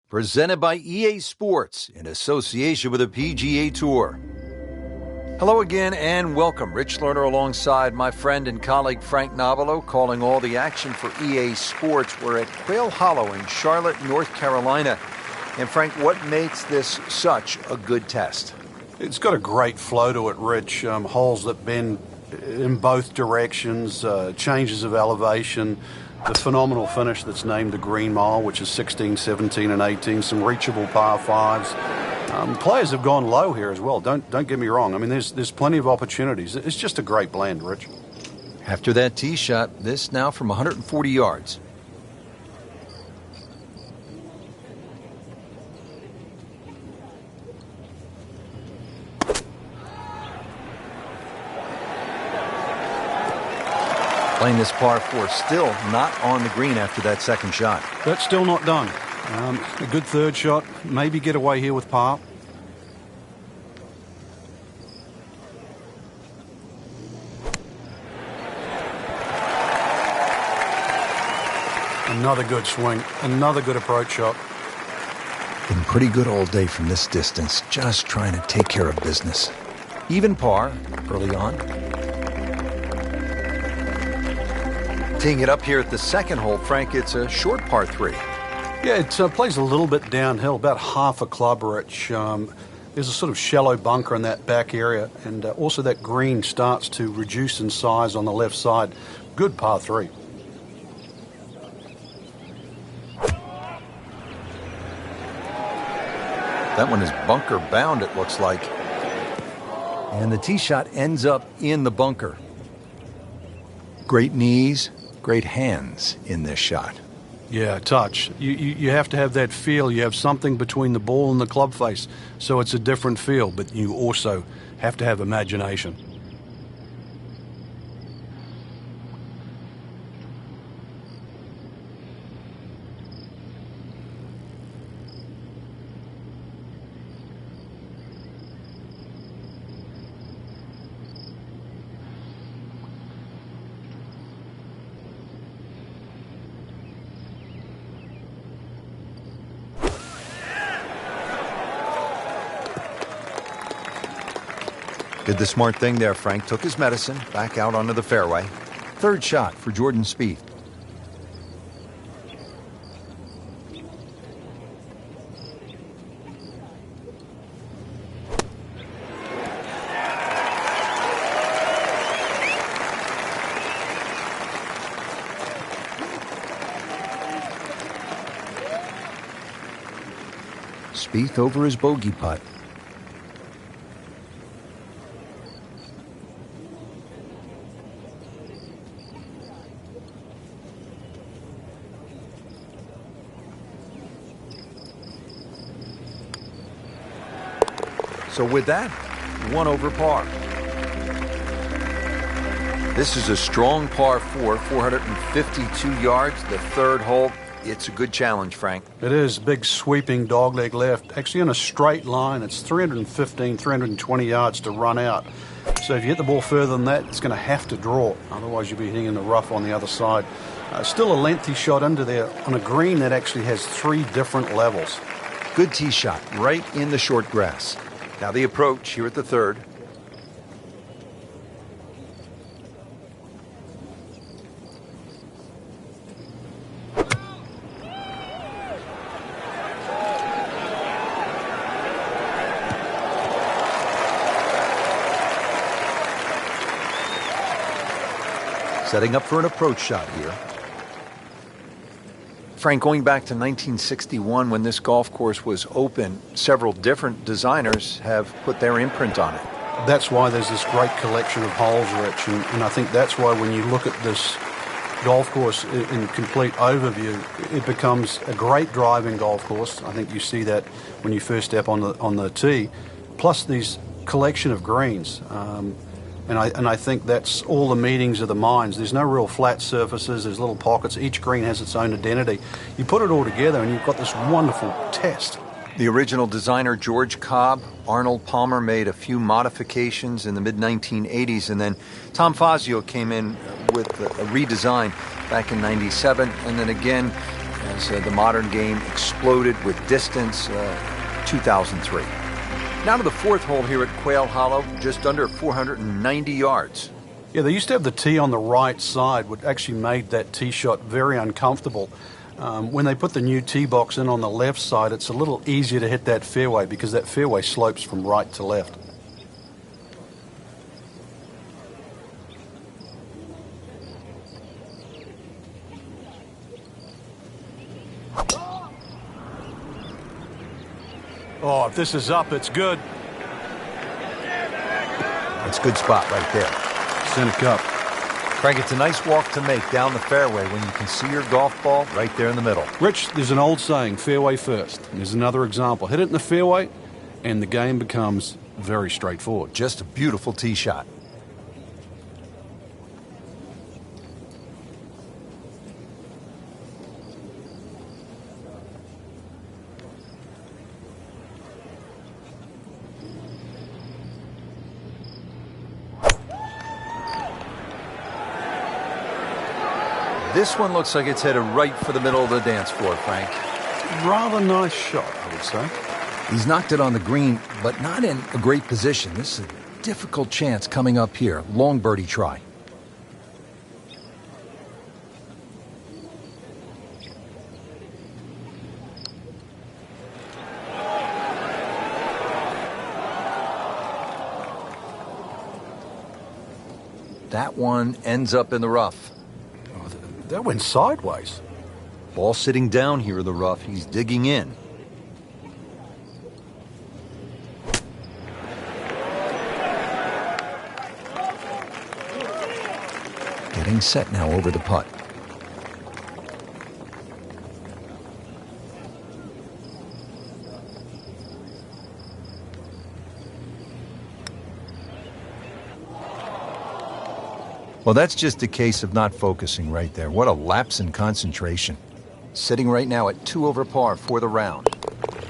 presented by EA Sports in association with the PGA Tour. Hello again and welcome. Rich Lerner alongside my friend and colleague Frank Nobilo, calling all the action for EA Sports. We're at Quail Hollow in Charlotte, North Carolina. And Frank, what makes this such a good test? It's got a great flow to it, Rich. Holes that bend in both directions, changes of elevation, the phenomenal finish that's named the Green Mile, which is 16, 17, and 18, some reachable par fives. Players have gone low here as well. Don't get me wrong. I mean, there's plenty of opportunities. It's just a great blend, Rich. After that tee shot, this now from 140 yards. Playing this par 4, still not on the green after that second shot. That's still not done. A good third shot, maybe get away here with par. Another good swing, another good approach shot. Been pretty good all day from this distance, just trying to take care of business. Even par early on. Teeing it up here at the second hole, Frank, it's a short par 3. Yeah, it plays a little bit downhill, about half a club, Rich. There's a sort of shallow bunker in that back area, and also that green starts to reduce in size on the left side. Good par 3. That one is bunker bound, it looks like. And the tee shot ends up in the bunker. Great knees, great hands in this shot. Yeah, touch. You have to have that feel. You have something between the ball and the club face, so it's a different feel, but you also have to have imagination. Did the smart thing there, Frank. Took his medicine, back out onto the fairway. Third shot for Jordan Spieth. Spieth over his bogey putt. So with that, 1 over par. This is a strong par 4, 452 yards. The third hole, it's a good challenge, Frank. It is. Big sweeping dogleg left. Actually in a straight line, it's 315, 320 yards to run out. So if you hit the ball further than that, it's going to have to draw. Otherwise you'll be hitting in the rough on the other side. Still a lengthy shot under there on a green that actually has 3 different levels. Good tee shot right in the short grass. Now the approach here at the third. Setting up for an approach shot here. Frank, going back to 1961 when this golf course was open, several different designers have put their imprint on it. That's why there's this great collection of holes, Rich, and I think that's why when you look at this golf course in complete overview, it becomes a great driving golf course. I think you see that when you first step on the tee, plus these collection of greens. And I think that's all the meetings of the minds. There's no real flat surfaces. There's little pockets. Each green has its own identity. You put it all together and you've got this wonderful test. The original designer, George Cobb, Arnold Palmer, made a few modifications in the mid-1980s, and then Tom Fazio came in with a redesign back in '97, and then again as the modern game exploded with distance, 2003. Now to the fourth hole here at Quail Hollow, just under 490 yards. Yeah, they used to have the tee on the right side, which actually made that tee shot very uncomfortable. When they put the new tee box in on the left side, it's a little easier to hit that fairway because that fairway slopes from right to left. Oh, if this is up, it's good. That's a good spot right there. Center cup. Frank, it's a nice walk to make down the fairway when you can see your golf ball right there in the middle. Rich, there's an old saying, fairway first. There's another example. Hit it in the fairway, and the game becomes very straightforward. Just a beautiful tee shot. This one looks like it's headed right for the middle of the dance floor, Frank. Rather nice shot, I would say. He's knocked it on the green, but not in a great position. This is a difficult chance coming up here. Long birdie try. That one ends up in the rough. That went sideways. Ball sitting down here in the rough. He's digging in. Getting set now over the putt. Well, that's just a case of not focusing right there. What a lapse in concentration. Sitting right now at 2 over par for the round.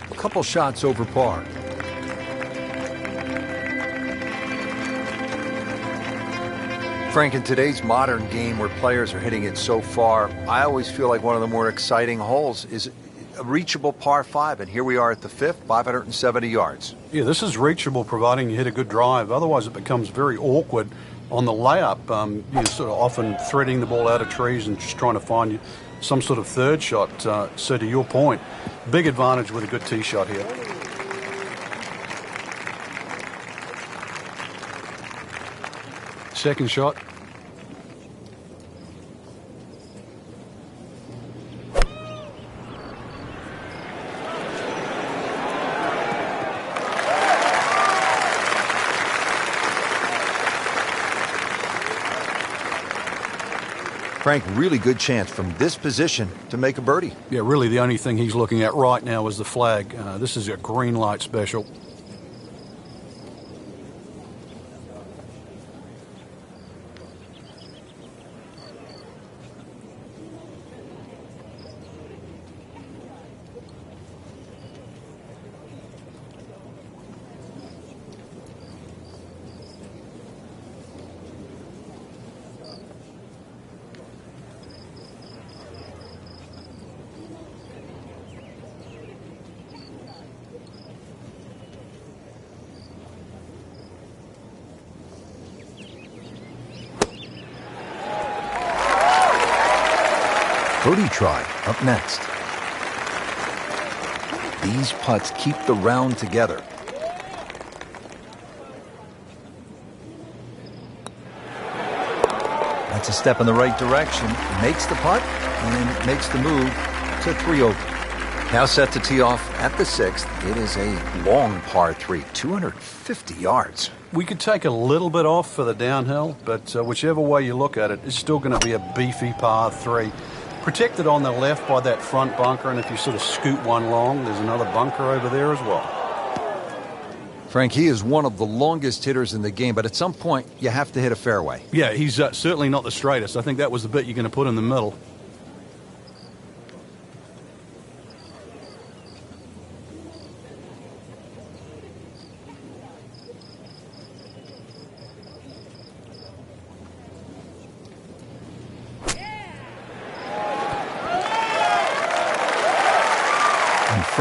A couple shots over par. Frank, in today's modern game where players are hitting it so far, I always feel like one of the more exciting holes is a reachable par 5, and here we are at the 5th, 570 yards. Yeah, this is reachable providing you hit a good drive. Otherwise, it becomes very awkward on the layup. You're sort of often threading the ball out of trees and just trying to find some sort of third shot. So to your point, big advantage with a good tee shot here. Second shot. Frank, really good chance from this position to make a birdie. Yeah, really the only thing he's looking at right now is the flag. This is a green light special. Birdie try up next. These putts keep the round together. That's a step in the right direction. Makes the putt and makes the move to 3 over. Now set to tee off at the 6th. It is a long par 3, 250 yards. We could take a little bit off for the downhill, but whichever way you look at it, it's still going to be a beefy par 3. Protected on the left by that front bunker, and if you sort of scoot one long, there's another bunker over there as well. Frank, he is one of the longest hitters in the game, but at some point, you have to hit a fairway. Yeah, he's certainly not the straightest. I think that was the bit you're going to put in the middle.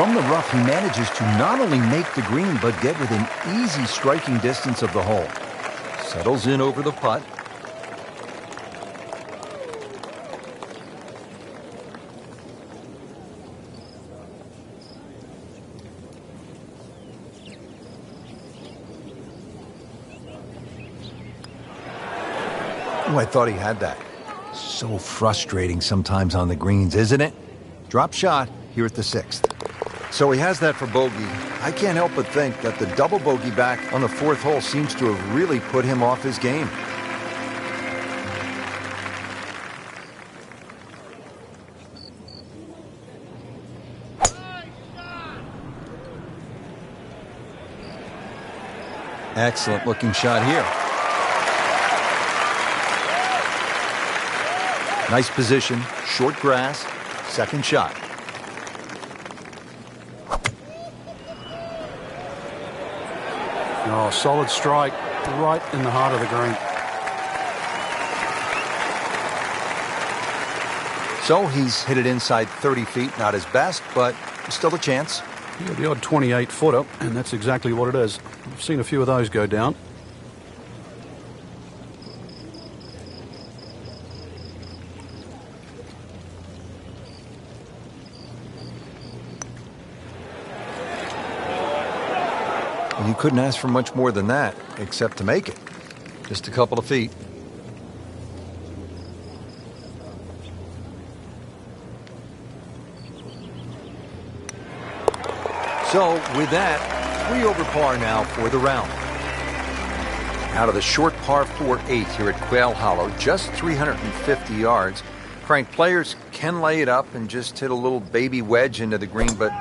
From the rough, he manages to not only make the green, but get within easy striking distance of the hole. Settles in over the putt. Oh, I thought he had that. So frustrating sometimes on the greens, isn't it? Drop shot here at the 6th. So he has that for bogey. I can't help but think that the double bogey back on the 4th hole seems to have really put him off his game. Excellent looking shot here. Nice position, short grass, second shot. Oh, solid strike right in the heart of the green. So he's hit it inside 30 feet, not his best, but still a chance. Yeah, the odd 28-footer, and that's exactly what it is. I've seen a few of those go down. You couldn't ask for much more than that, except to make it. Just a couple of feet. So, with that, 3 over par now for the round. Out of the short par 4-8 here at Quail Hollow, just 350 yards. Frank, players can lay it up and just hit a little baby wedge into the green, but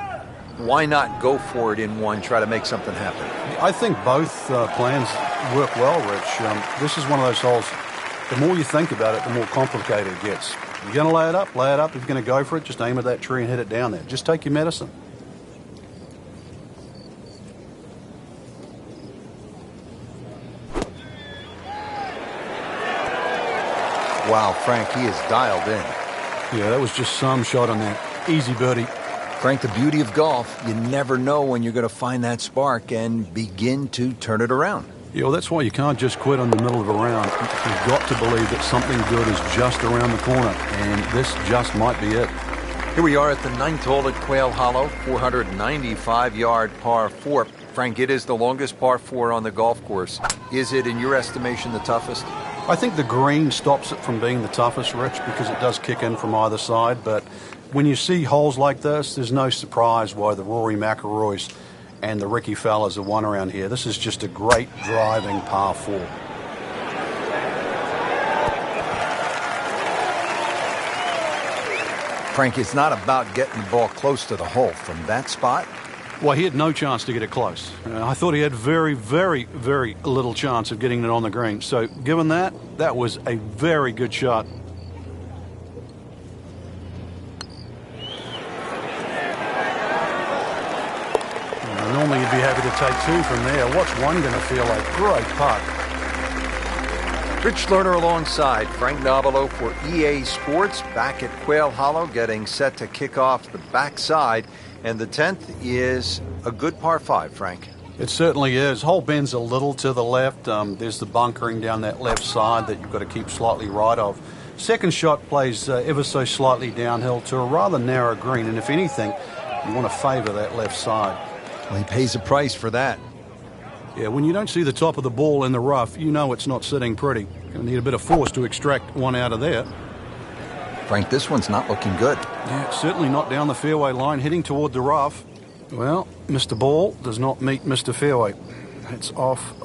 why not go for it in one, try to make something happen? I think both plans work well, Rich. This is one of those holes, the more you think about it, the more complicated it gets. You're going to lay it up, lay it up. If you're going to go for it, just aim at that tree and hit it down there. Just take your medicine. Wow, Frank, he is dialed in. Yeah, that was just some shot on that. Easy birdie. Frank, the beauty of golf, you never know when you're going to find that spark and begin to turn it around. Yeah, well, that's why you can't just quit on the middle of a round. You've got to believe that something good is just around the corner, and this just might be it. Here we are at the 9th hole at Quail Hollow, 495-yard par 4. Frank, it is the longest par 4 on the golf course. Is it, in your estimation, the toughest? I think the green stops it from being the toughest, Rich, because it does kick in from either side. But when you see holes like this, there's no surprise why the Rory McIlroys and the Ricky Fowlers have won around here. This is just a great driving par 4. Frank, it's not about getting the ball close to the hole from that spot. Well, he had no chance to get it close. I thought he had very, very, very little chance of getting it on the green. So given that, that was a very good shot. Normally you'd be happy to take 2 from there. What's one going to feel like? Great putt. Rich Lerner alongside Frank Nobilo for EA Sports, back at Quail Hollow, getting set to kick off the backside. And the 10th is a good par 5, Frank. It certainly is. Hole bends a little to the left. There's the bunkering down that left side that you've got to keep slightly right of. Second shot plays ever so slightly downhill to a rather narrow green. And if anything, you want to favour that left side. Well, he pays a price for that. Yeah, when you don't see the top of the ball in the rough, you know it's not sitting pretty. Going to need a bit of force to extract one out of there. Frank, this one's not looking good. Yeah, certainly not down the fairway line, heading toward the rough. Well, Mr. Ball does not meet Mr. Fairway. It's off,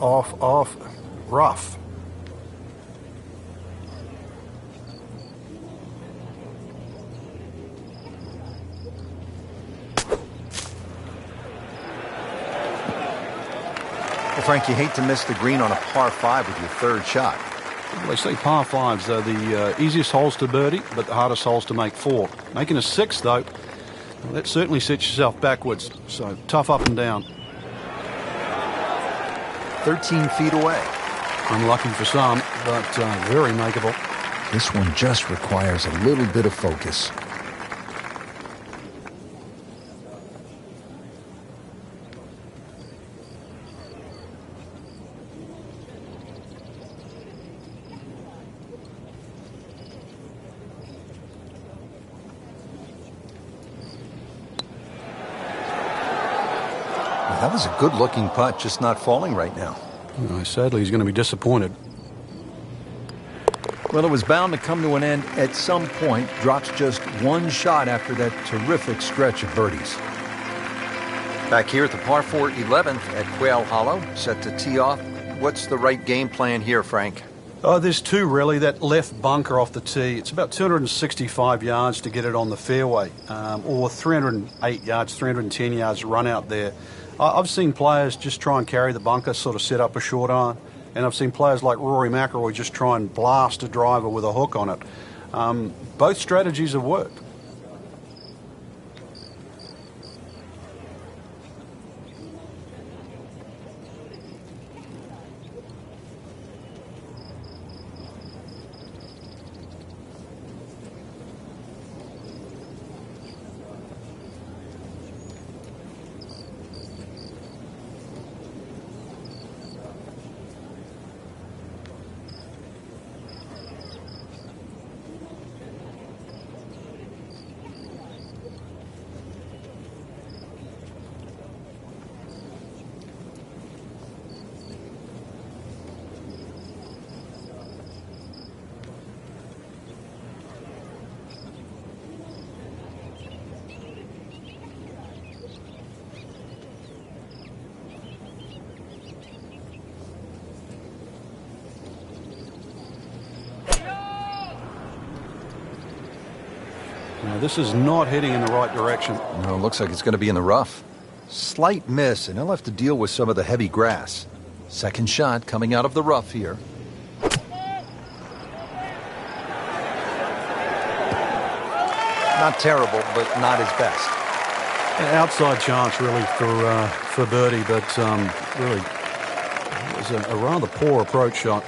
rough. Well, Frank, you hate to miss the green on a par 5 with your third shot. Well, they say par 5s are the easiest holes to birdie, but the hardest holes to make 4. Making a 6, though, well, that certainly sets yourself backwards. So tough up and down. 13 feet away. Unlucky for some, but very makeable. This one just requires a little bit of focus. That was a good-looking putt, just not falling right now. Sadly, he's going to be disappointed. Well, it was bound to come to an end at some point. Drops just one shot after that terrific stretch of birdies. Back here at the par 4 11th at Quail Hollow, set to tee off. What's the right game plan here, Frank? There's two, really. That left bunker off the tee, it's about 265 yards to get it on the fairway, or 308 yards, 310 yards run out there. I've seen players just try and carry the bunker, sort of set up a short iron, and I've seen players like Rory McIlroy just try and blast a driver with a hook on it. Both strategies have worked. This is not heading in the right direction. No, it looks like it's going to be in the rough. Slight miss, and he'll have to deal with some of the heavy grass. Second shot coming out of the rough here. Not terrible, but not his best. An outside chance, really, for birdie, but really, it was a rather poor approach shot.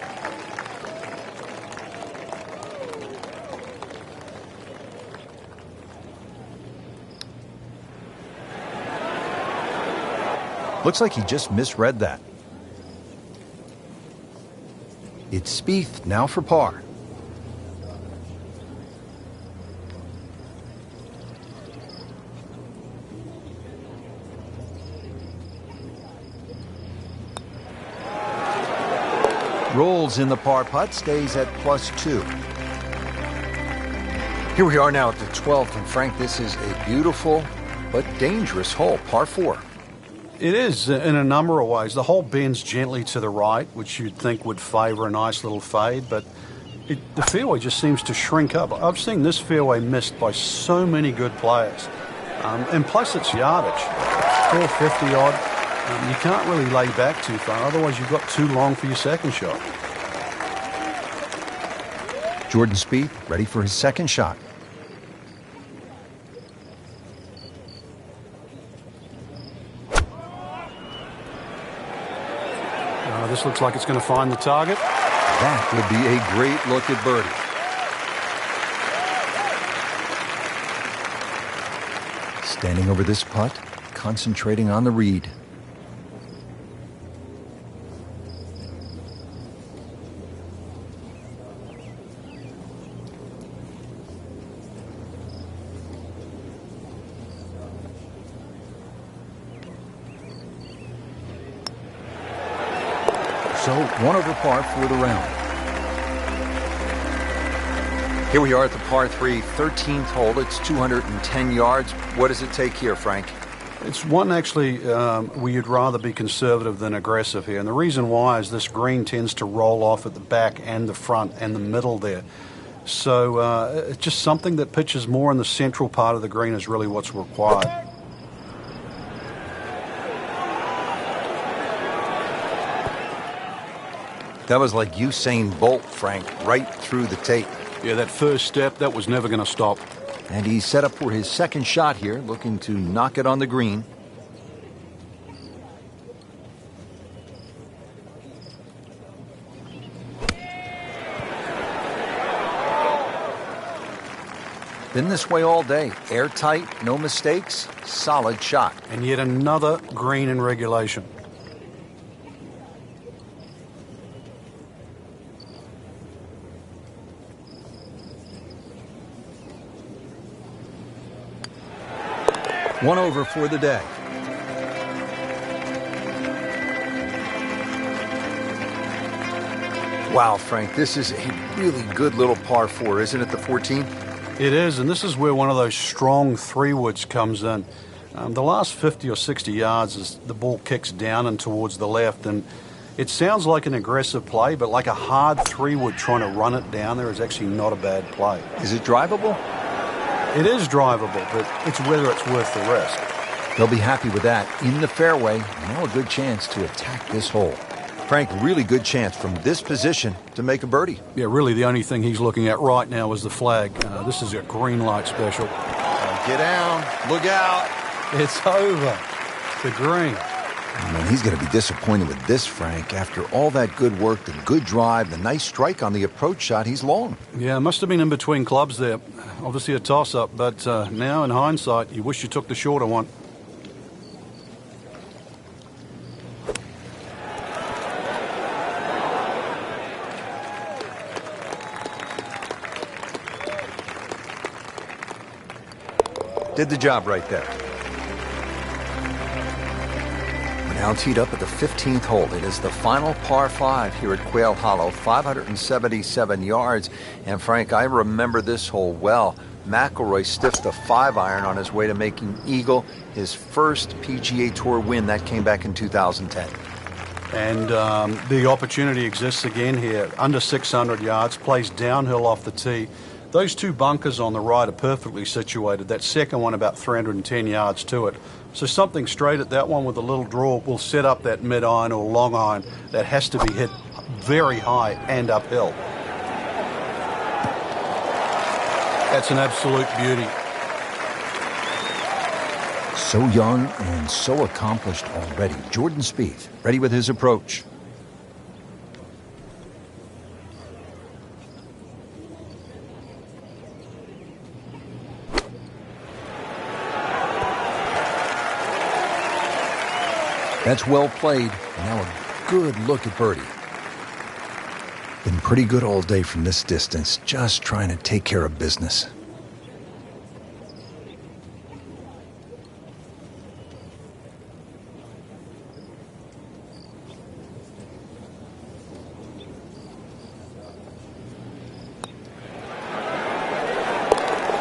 Looks like he just misread that. It's Spieth now for par. Rolls in the par putt, stays at +2. Here we are now at the 12th, and Frank, this is a beautiful but dangerous hole, par 4. It is in a number of ways. The hole bends gently to the right, which you'd think would favor a nice little fade, but the fairway just seems to shrink up. I've seen this fairway missed by so many good players. And plus it's yardage, 450 odd. You can't really lay back too far, otherwise you've got too long for your second shot. Jordan Spieth ready for his second shot. This looks like it's going to find the target. That would be a great look at birdie. Standing over this putt, concentrating on the read. So, 1 over par for the round. Here we are at the par 3, 13th hole. It's 210 yards. What does it take here, Frank? It's one actually where you'd rather be conservative than aggressive here. And the reason why is this green tends to roll off at the back and the front and the middle there. So it's just something that pitches more in the central part of the green is really what's required. That was like Usain Bolt, Frank, right through the tape. Yeah, that first step, that was never going to stop. And he's set up for his second shot here, looking to knock it on the green. Been this way all day. Airtight, no mistakes, solid shot. And yet another green in regulation. One over for the day. Wow, Frank, this is a really good little par 4, isn't it, the 14? It is, and this is where one of those strong three-woods comes in. The last 50 or 60 yards as the ball kicks down and towards the left, and it sounds like an aggressive play, but like a hard three-wood trying to run it down there is actually not a bad play. Is it drivable? It is drivable, but it's whether it's worth the risk. They'll be happy with that. In the fairway, now a good chance to attack this hole. Frank, really good chance from this position to make a birdie. Yeah, really the only thing he's looking at right now is the flag. This is a green light special. Get down. Look out. It's over. The green. Man, he's going to be disappointed with this, Frank. After all that good work, the good drive, the nice strike on the approach shot, he's long. Yeah, must have been in between clubs there. Obviously a toss-up, but now in hindsight, you wish you took the shorter one. Did the job right there. We're now teed up at the 15th hole. It is the final par 5 here at Quail Hollow, 577 yards. And Frank, I remember this hole well. McIlroy stiffed a 5-iron on his way to making eagle, his first PGA Tour win. That came back in 2010. And the opportunity exists again here. Under 600 yards, plays downhill off the tee. Those two bunkers on the right are perfectly situated. That second one about 310 yards to it. So something straight at that one with a little draw will set up that mid-iron or long iron that has to be hit very high and uphill. That's an absolute beauty. So young and so accomplished already. Jordan Spieth, ready with his approach. That's well played. Now a good look at birdie. Been pretty good all day from this distance, just trying to take care of business.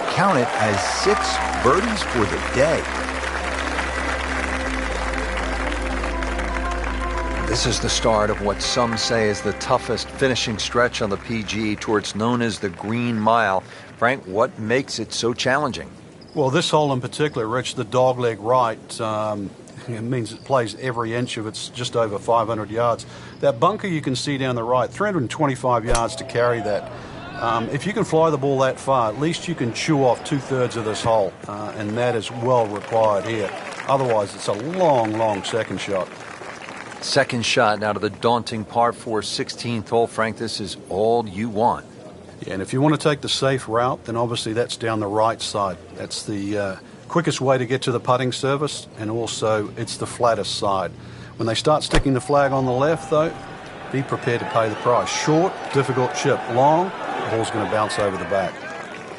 Count it as 6 birdies for the day. This is the start of what some say is the toughest finishing stretch on the PGA Tour. It's known as the Green Mile. Frank, what makes it so challenging? Well, this hole in particular, Rich, the dogleg right, it means it plays every inch of it's just over 500 yards. That bunker you can see down the right, 325 yards to carry that. If you can fly the ball that far, at least you can chew off 2/3 of this hole, and that is well required here. Otherwise, it's a long, long second shot. Second shot now to the daunting par 4 16th hole. Frank, this is all you want. Yeah, and if you want to take the safe route, then obviously that's down the right side. That's the quickest way to get to the putting surface, and also it's the flattest side. When they start sticking the flag on the left, though, be prepared to pay the price. Short, difficult chip. Long, the ball's going to bounce over the back.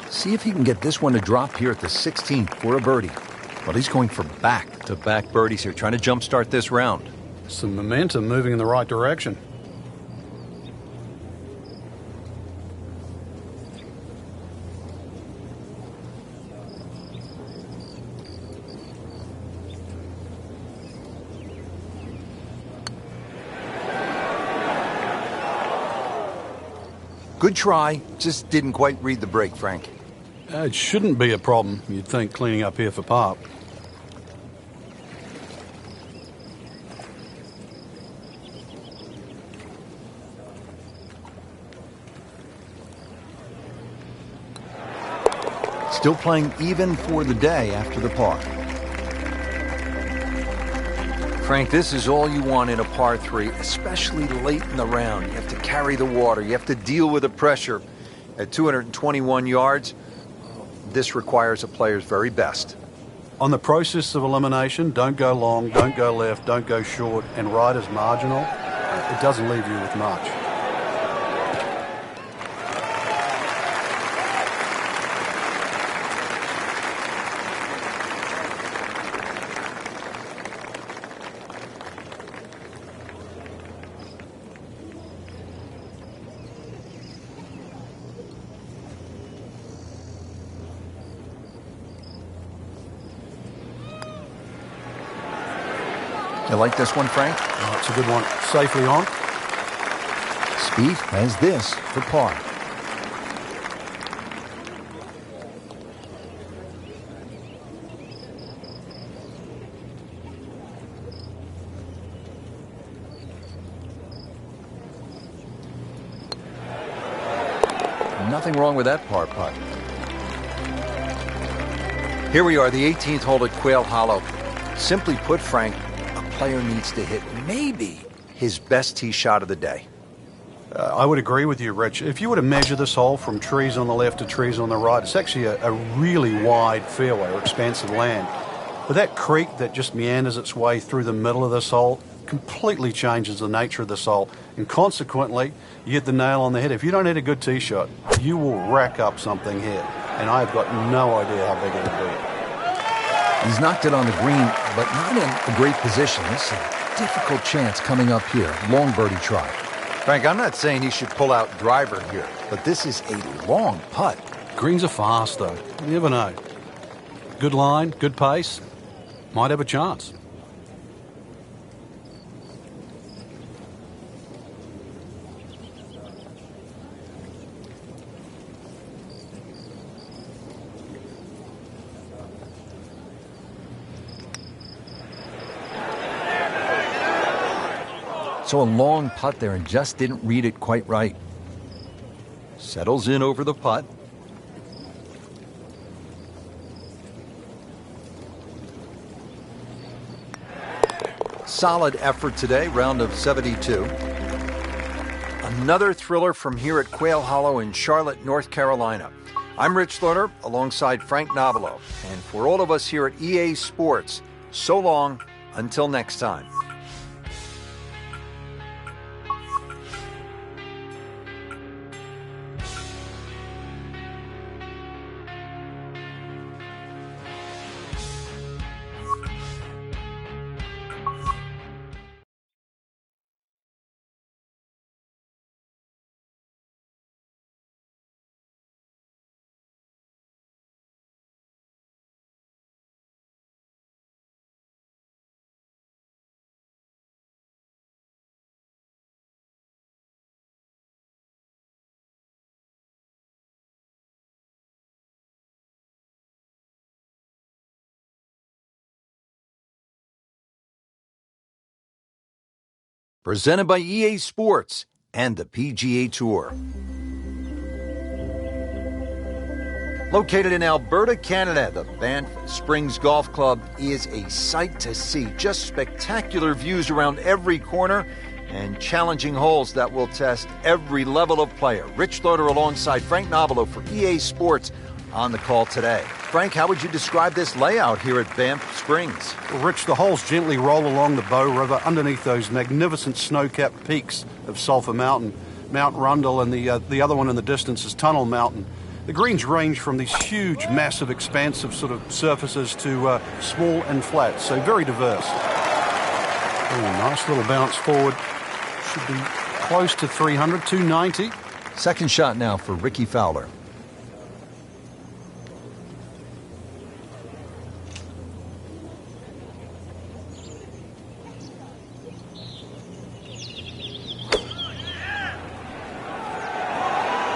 See if he can get this one to drop here at the 16th for a birdie. Well, he's going for back-to-back birdies here, trying to jumpstart this round. Some momentum moving in the right direction. Good try, just didn't quite read the break, Frank. It shouldn't be a problem, you'd think, cleaning up here for par. Still playing even for the day after the par. Frank, this is all you want in a par 3, especially late in the round. You have to carry the water. You have to deal with the pressure. At 221 yards, this requires a player's very best. On the process of elimination, don't go long, don't go left, don't go short, and right is marginal. It doesn't leave you with much. You like this one, Frank? Oh, it's a good one. Safely on. Spieth has this for par. Nothing wrong with that par putt. Here we are, the 18th hole at Quail Hollow. Simply put, Frank, a player needs to hit maybe his best tee shot of the day. I would agree with you, Rich. If you were to measure this hole from trees on the left to trees on the right, it's actually a really wide fairway or expansive land. But that creek that just meanders its way through the middle of this hole completely changes the nature of this hole. And consequently, you hit the nail on the head. If you don't hit a good tee shot, you will rack up something here. And I've got no idea how big it'll be. He's knocked it on the green, but not in a great position. This is a difficult chance coming up here. Long birdie try. Frank, I'm not saying he should pull out driver here, but this is a long putt. Greens are fast, though. You never know. Good line, good pace. Might have a chance. So a long putt there and just didn't read it quite right. Settles in over the putt. Solid effort today, round of 72. Another thriller from here at Quail Hollow in Charlotte, North Carolina. I'm Rich Lerner alongside Frank Nobilo. And for all of us here at EA Sports, so long until next time. Presented by EA Sports and the PGA Tour. Located in Alberta, Canada, the Banff Springs Golf Club is a sight to see. Just spectacular views around every corner and challenging holes that will test every level of player. Rich Lerner alongside Frank Nobilo for EA Sports on the call today. Frank, how would you describe this layout here at Banff Springs? Well, Rich, the holes gently roll along the Bow River underneath those magnificent snow-capped peaks of Sulphur Mountain, Mount Rundle, and the other one in the distance is Tunnel Mountain. The greens range from these huge, massive, expansive sort of surfaces to small and flat, so very diverse. Oh, nice little bounce forward. Should be close to 300, 290. Second shot now for Ricky Fowler.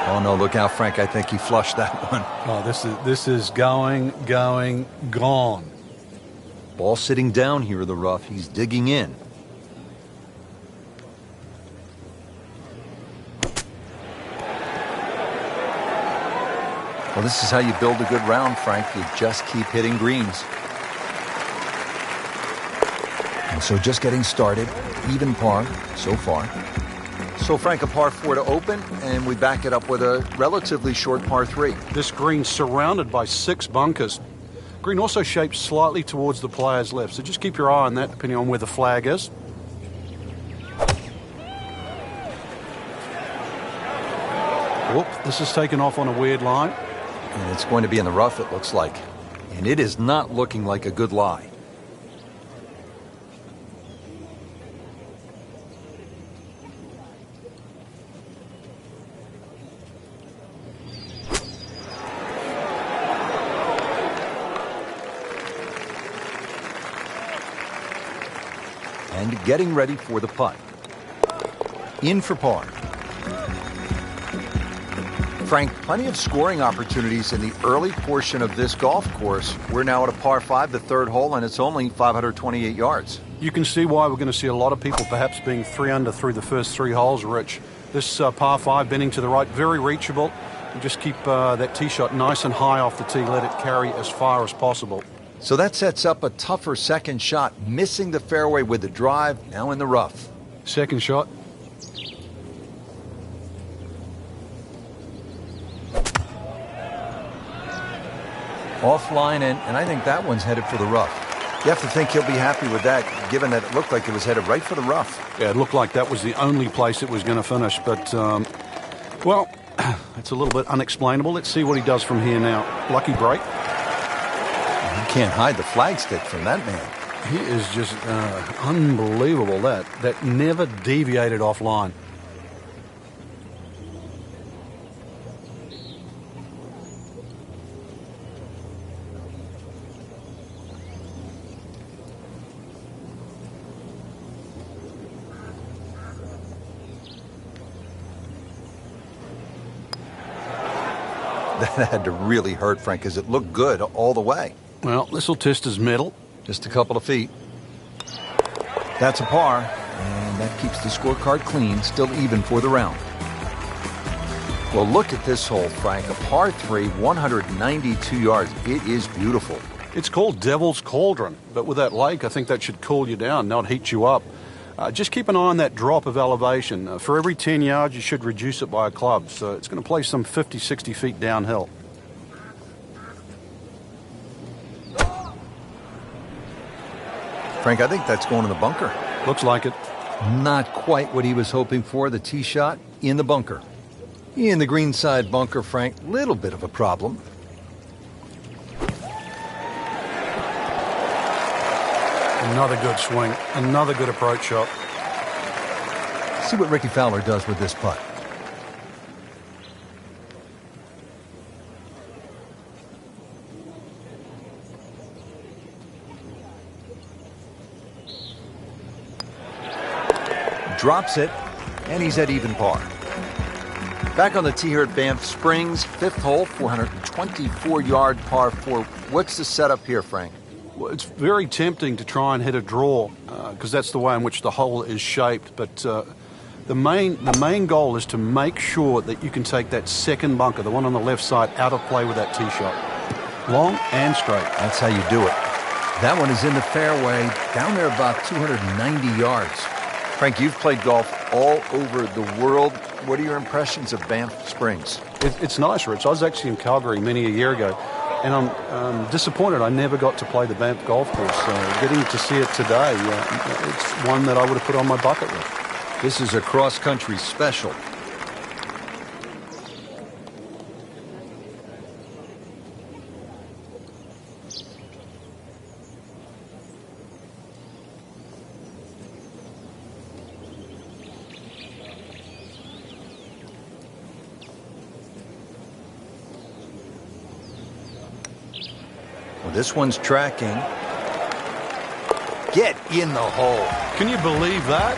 Oh, no, look out, Frank. I think he flushed that one. Oh, this is going, gone. Ball sitting down here in the rough. He's digging in. Well, this is how you build a good round, Frank. You just keep hitting greens. And so just getting started. Even par so far. So, Frank, a par 4 to open, and we back it up with a relatively short par 3. This green's surrounded by 6 bunkers. Green also shaped slightly towards the player's left, so just keep your eye on that depending on where the flag is. Whoop, this is taken off on a weird line. And it's going to be in the rough, it looks like. And it is not looking like a good lie. getting ready for the putt. In for par. Frank, plenty of scoring opportunities in the early portion of this golf course. We're now at a par 5, the third hole, and it's only 528 yards. You can see why we're going to see a lot of people perhaps being 3 under through the first 3 holes, Rich. This par 5 bending to the right, very reachable. And just keep that tee shot nice and high off the tee. Let it carry as far as possible. So that sets up a tougher second shot, missing the fairway with the drive, now in the rough. Second shot. Offline, and I think that one's headed for the rough. You have to think he'll be happy with that, given that it looked like it was headed right for the rough. Yeah, it looked like that was the only place it was going to finish, but, well, it's a little bit unexplainable. Let's see what he does from here now. Lucky break. You can't hide the flagstick from that man. He is just unbelievable, that never deviated offline. That had to really hurt, Frank, because it looked good all the way. Well, this will test his mettle. Just a couple of feet. That's a par, and that keeps the scorecard clean, still even for the round. Well, look at this hole, Frank. A par 3, 192 yards. It is beautiful. It's called Devil's Cauldron, but with that lake, I think that should cool you down, not heat you up. Just keep an eye on that drop of elevation. For every 10 yards, you should reduce it by a club. So it's going to play some 50, 60 feet downhill. Frank, I think that's going in the bunker. Looks like it. Not quite what he was hoping for. The tee shot in the bunker. In the greenside bunker, Frank, little bit of a problem. Another good swing. Another good approach shot. See what Ricky Fowler does with this putt. Drops it, and he's at even par. Back on the tee here at Banff Springs, 5th hole, 424-yard par 4. What's the setup here, Frank? Well, it's very tempting to try and hit a draw because that's the way in which the hole is shaped. But the main goal is to make sure that you can take that second bunker, the one on the left side, out of play with that tee shot. Long and straight. That's how you do it. That one is in the fairway, down there about 290 yards. Frank, you've played golf all over the world. What are your impressions of Banff Springs? It's nice, Rich. I was actually in Calgary many a year ago. And I'm disappointed I never got to play the Banff golf course. Getting to see it today, it's one that I would have put on my bucket list. This is a cross-country special. Well, this one's tracking. Get in the hole. Can you believe that?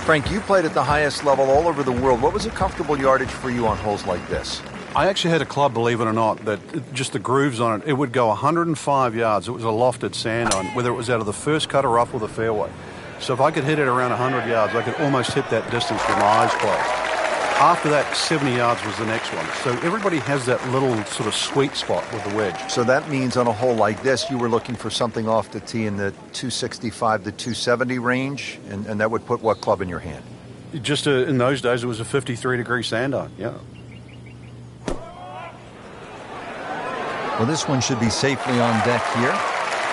Frank, you played at the highest level all over the world. What was a comfortable yardage for you on holes like this? I actually had a club, believe it or not, that just the grooves on it, it would go 105 yards. It was a lofted sand on, whether it was out of the first cut or rough or the fairway. So if I could hit it around 100 yards, I could almost hit that distance with my eyes closed. After that, 70 yards was the next one. So everybody has that little sort of sweet spot with the wedge. So that means on a hole like this, you were looking for something off the tee in the 265 to 270 range, and that would put what club in your hand? Just in those days, it was a 53-degree sand iron, yeah. Well, this one should be safely on deck here.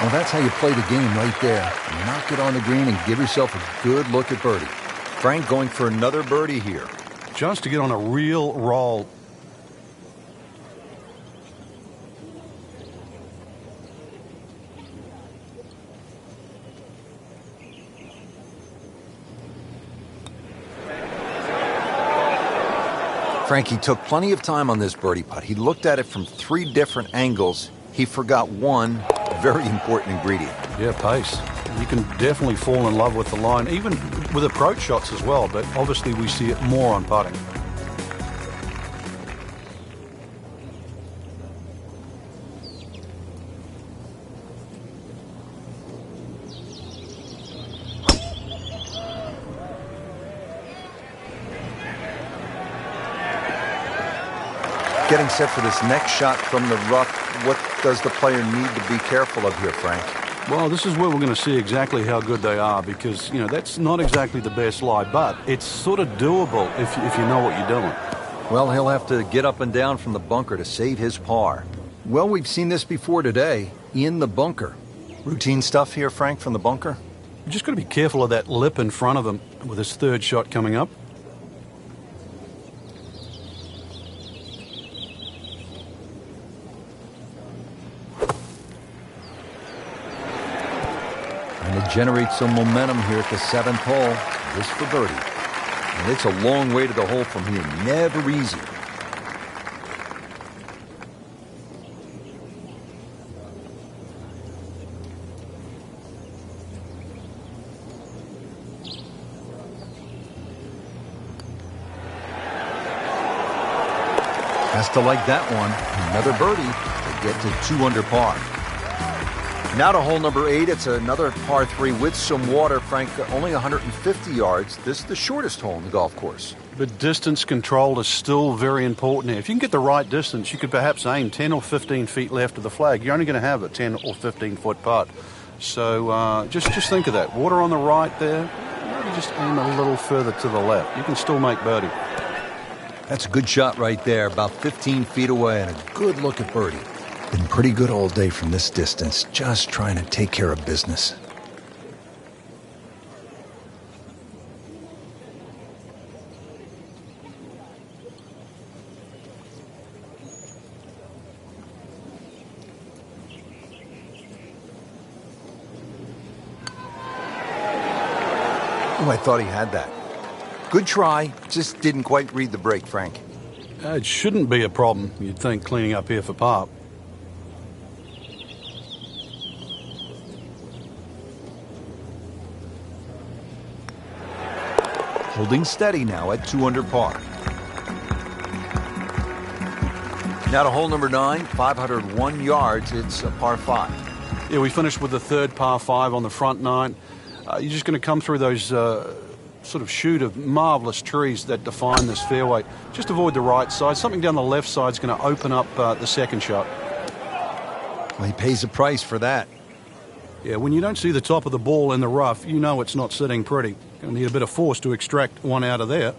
Well, that's how you play the game right there. Knock it on the green and give yourself a good look at birdie. Frank going for another birdie here. Just to get on a real roll. Frankie took plenty of time on this birdie putt. He looked at it from 3 different angles. He forgot one a very important ingredient. Yeah, pace. You can definitely fall in love with the line, even with approach shots as well, but obviously we see it more on putting. Getting set for this next shot from the rough, what does the player need to be careful of here, Frank? Well, this is where we're going to see exactly how good they are because, that's not exactly the best lie, but it's sort of doable if you know what you're doing. Well, he'll have to get up and down from the bunker to save his par. Well, we've seen this before today, in the bunker. Routine stuff here, Frank, from the bunker? You just got to be careful of that lip in front of him with his third shot coming up. And to generate some momentum here at the 7th hole, this for birdie. And it's a long way to the hole from here, never easy. Has to like that one. Another birdie to get to 2 under par. Now to hole number 8. It's another par 3 with some water. Frank, only 150 yards. This is the shortest hole in the golf course. But distance control is still very important here. If you can get the right distance, you could perhaps aim 10 or 15 feet left of the flag. You're only going to have a 10 or 15 foot putt. So just think of that. Water on the right there. Maybe just aim a little further to the left. You can still make birdie. That's a good shot right there, about 15 feet away, and a good look at birdie. Been pretty good all day from this distance, just trying to take care of business. Oh, I thought he had that. Good try, just didn't quite read the break, Frank. It shouldn't be a problem, you'd think, cleaning up here for par. Holding steady now at 2 under par. Now to hole number 9, 501 yards. It's a par 5. Yeah, we finished with the third par 5 on the front 9. You're just going to come through those sort of chute of marvelous trees that define this fairway. Just avoid the right side. Something down the left side is going to open up the second shot. Well, he pays a price for that. Yeah, when you don't see the top of the ball in the rough, you know it's not sitting pretty. Going to need a bit of force to extract one out of there.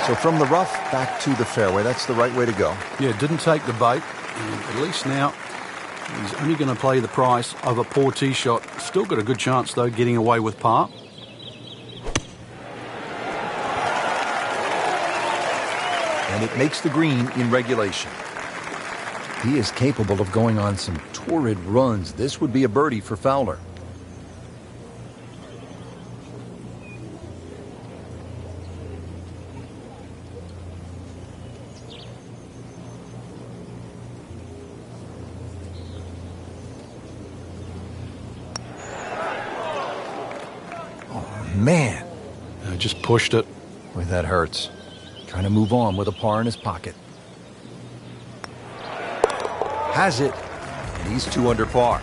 So from the rough back to the fairway, that's the right way to go. Yeah, didn't take the bait. And at least now he's only going to play the price of a poor tee shot. Still got a good chance, though, getting away with par. And it makes the green in regulation. He is capable of going on some torrid runs. This would be a birdie for Fowler. Man. I just pushed it. Boy, that hurts. Trying to move on with a par in his pocket. Has it. And he's 2 under par.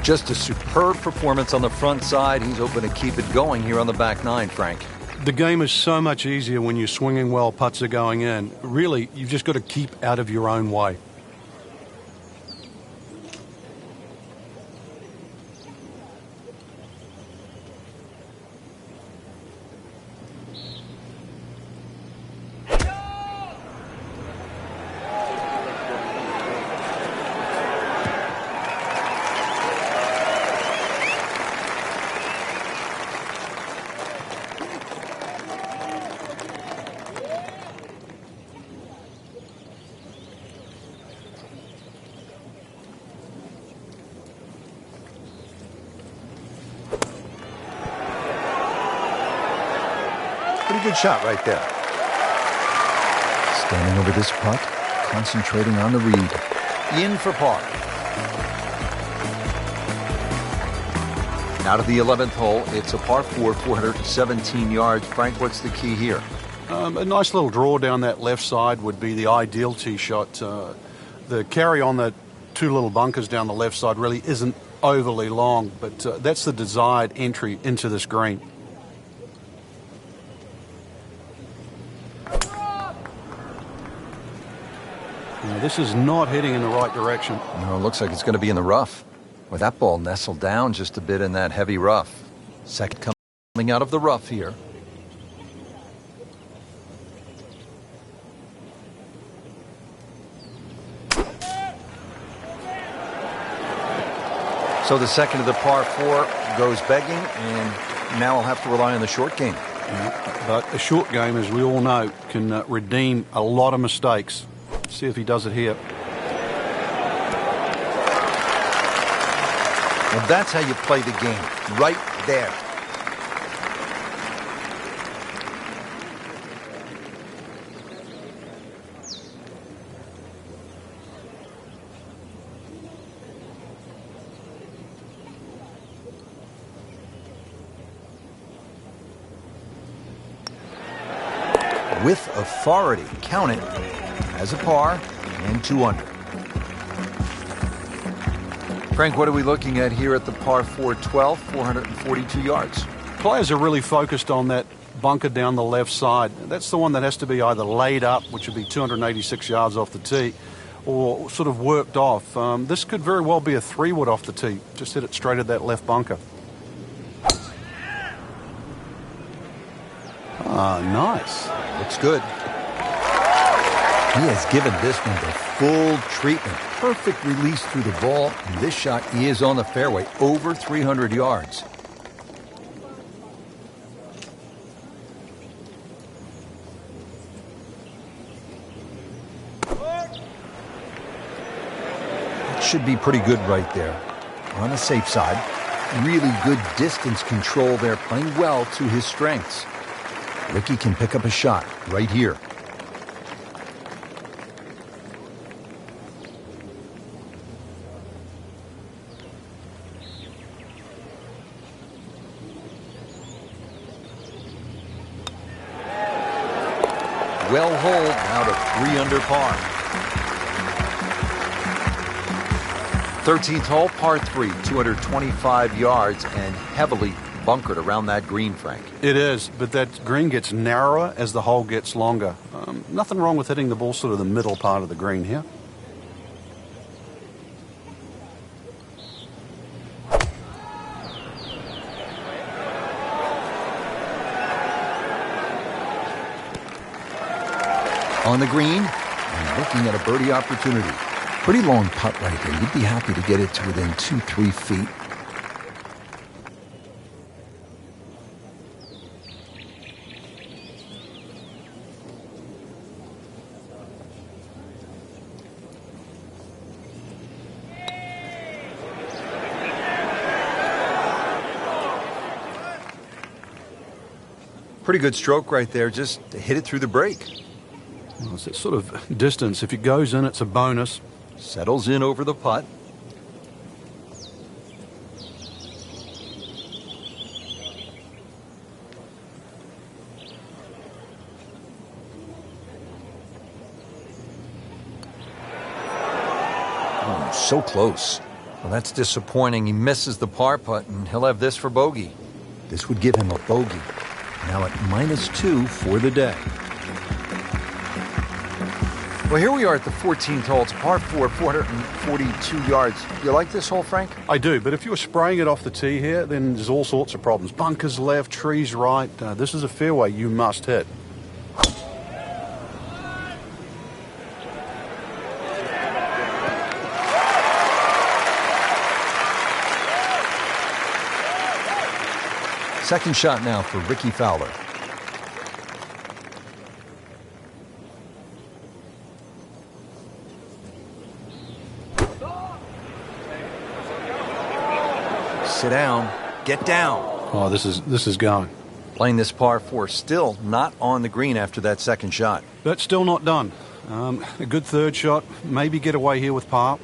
Just a superb performance on the front side. He's hoping to keep it going here on the back 9, Frank. The game is so much easier when you're swinging well, putts are going in. Really, you've just got to keep out of your own way. good shot right there. Standing over this putt, concentrating on the read. In for par. Out of the 11th hole, it's a par 4, 417 yards. Frank, what's the key here? A nice little draw down that left side would be the ideal tee shot. The carry on the two little bunkers down the left side really isn't overly long, but that's the desired entry into this green. Now, this is not heading in the right direction. No, it looks like it's going to be in the rough. With that ball nestled down just a bit in that heavy rough. Second coming out of the rough here. So the second of the par 4 goes begging, and now I'll have to rely on the short game. Yeah, but a short game, as we all know, can redeem a lot of mistakes. Let's see if he does it here. Well, that's how you play the game, right there. With authority, count it as a par and 2 under. Frank, what are we looking at here at the par 4 12, 442 yards? Players are really focused on that bunker down the left side. That's the one that has to be either laid up, which would be 286 yards off the tee, or sort of worked off. This could very well be a 3-wood off the tee. Just hit it straight at that left bunker. Ah, nice. Looks good. He has given this one the full treatment. Perfect release through the ball, and this shot is on the fairway, over 300 yards. It should be pretty good right there. On the safe side, really good distance control there, playing well to his strengths. Ricky can pick up a shot right here. Well holed, out of 3 under par. 13th hole, par 3, 225 yards and heavily bunkered around that green, Frank. It is, but that green gets narrower as the hole gets longer. Nothing wrong with hitting the ball sort of the middle part of the green here. On the green, and looking at a birdie opportunity. Pretty long putt right there. You'd be happy to get it to within 2-3 feet. Pretty good stroke right there, just to hit it through the break. Well, it's that sort of distance. If it goes in, it's a bonus. Settles in over the putt. Oh, so close. Well, that's disappointing. He misses the par putt, and he'll have this for bogey. This would give him a bogey. Now at -2 for the day. Well, here we are at the 14th hole. It's a par 4, 442 yards. You like this hole, Frank? I do, but if you were spraying it off the tee here, then there's all sorts of problems. Bunkers left, trees right. This is a fairway you must hit. Second shot now for Ricky Fowler. Sit down. Get down. Oh, this is going. Playing this par 4, still not on the green after that second shot. But still not done. A good third shot. Maybe get away here with par.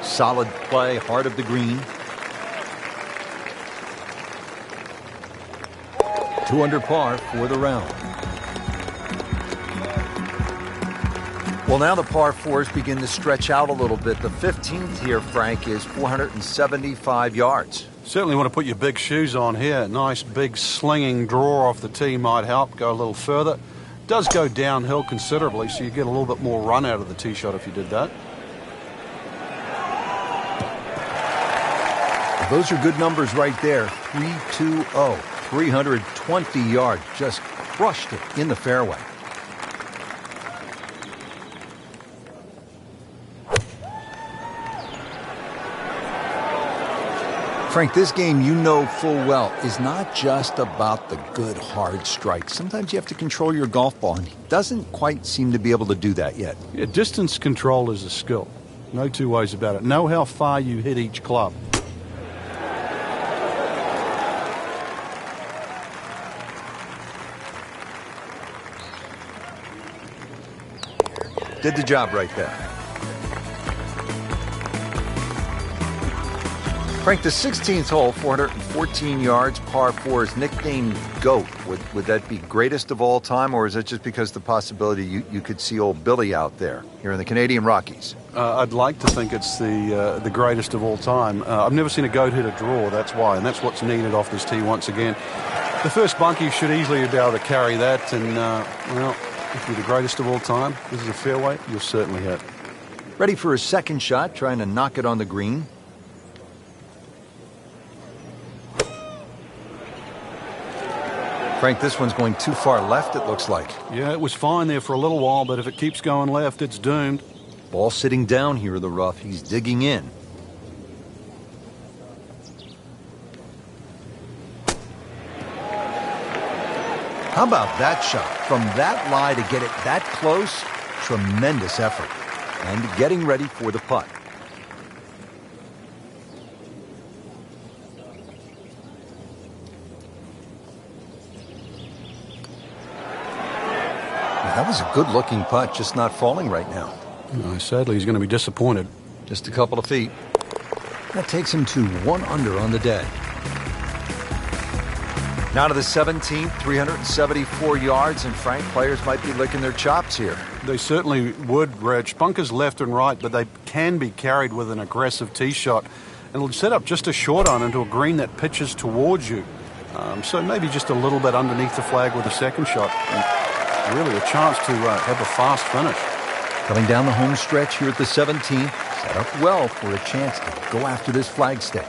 Solid play, heart of the green. 2 under par for the round. Well, now the par 4s begin to stretch out a little bit. The 15th here, Frank, is 475 yards. Certainly want to put your big shoes on here. Nice big slinging draw off the tee might help. Go a little further. Does go downhill considerably, so you get a little bit more run out of the tee shot if you did that. Those are good numbers right there. 320, 320 yards. Just crushed it in the fairway. Frank, this game, you know full well, is not just about the good, hard strikes. Sometimes you have to control your golf ball, and he doesn't quite seem to be able to do that yet. Yeah, distance control is a skill. No two ways about it. Know how far you hit each club. Did the job right there. Frank, the 16th hole, 414 yards, par 4 is nicknamed GOAT. Would that be greatest of all time, or is it just because the possibility you could see old Billy out there here in the Canadian Rockies? I'd like to think it's the greatest of all time. I've never seen a GOAT hit a draw, that's why, and that's what's needed off this tee once again. The first bunkie should easily be able to carry that, and, well, if you're the greatest of all time, this is a fairway, you'll certainly hit. Ready for his second shot, trying to knock it on the green. Frank, this one's going too far left, it looks like. Yeah, it was fine there for a little while, but if it keeps going left, it's doomed. Ball sitting down here in the rough. He's digging in. How about that shot? From that lie to get it that close, tremendous effort. And getting ready for the putt. That was a good-looking putt, just not falling right now. Sadly, he's going to be disappointed. Just a couple of feet. That takes him to 1 under on the day. Now to the 17th, 374 yards, and Frank, players might be licking their chops here. They certainly would, Reg. Bunkers left and right, but they can be carried with an aggressive tee shot. And it'll set up just a short iron into a green that pitches towards you. So maybe just a little bit underneath the flag with a second shot. And really a chance to have a fast finish. Coming down the home stretch here at the 17th, set up well for a chance to go after this flagstick.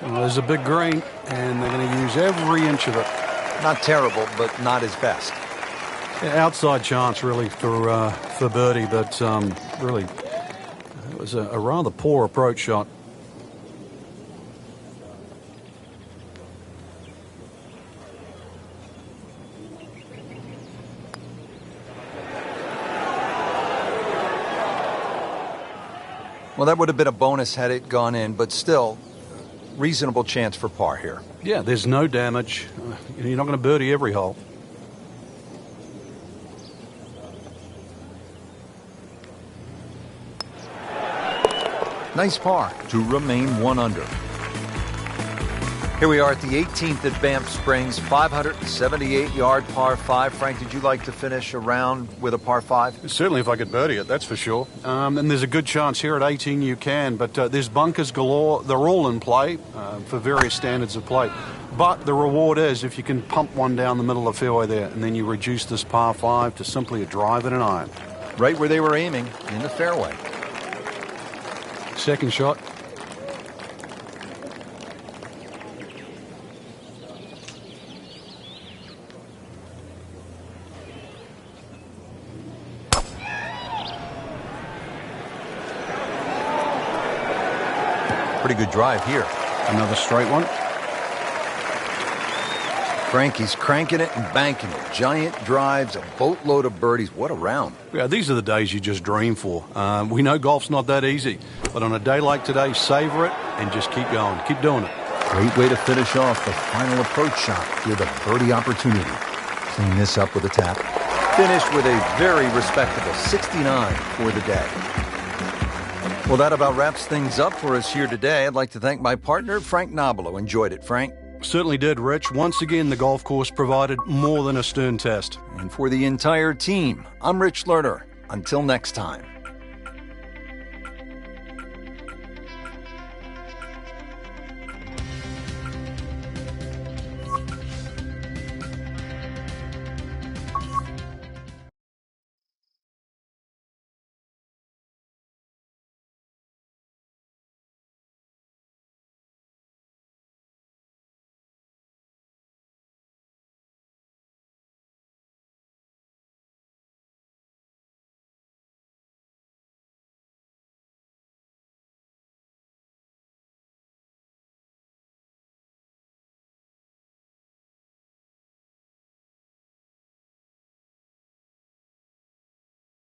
Well, there's a big green, and they're going to use every inch of it. Not terrible, but not his best. Yeah, outside chance, really, for birdie, but really, it was a rather poor approach shot. Well, that would have been a bonus had it gone in, but still, reasonable chance for par here. Yeah, there's no damage. You're not going to birdie every hole. Nice par to remain 1 under. Here we are at the 18th at Banff Springs, 578-yard par 5. Frank, did you like to finish a round with a par 5? Certainly if I could birdie it, that's for sure. And there's a good chance here at 18 you can, but there's bunkers galore. They're all in play for various standards of play. But the reward is if you can pump one down the middle of the fairway there, and then you reduce this par 5 to simply a drive and an iron. Right where they were aiming, in the fairway. Second shot. Pretty good drive here. Another straight one. Frankie's cranking it and banking it. Giant drives, a boatload of birdies. What a round. Yeah, these are the days you just dream for. We know golf's not that easy, but on a day like today, savor it and just keep going. Keep doing it. Great way to finish off the final approach shot with a birdie opportunity. Clean this up with a tap. Finished with a very respectable 69 for the day. Well, that about wraps things up for us here today. I'd like to thank my partner, Frank Nobilo. Enjoyed it, Frank? Certainly did, Rich. Once again, the golf course provided more than a stern test. And for the entire team, I'm Rich Lerner. Until next time.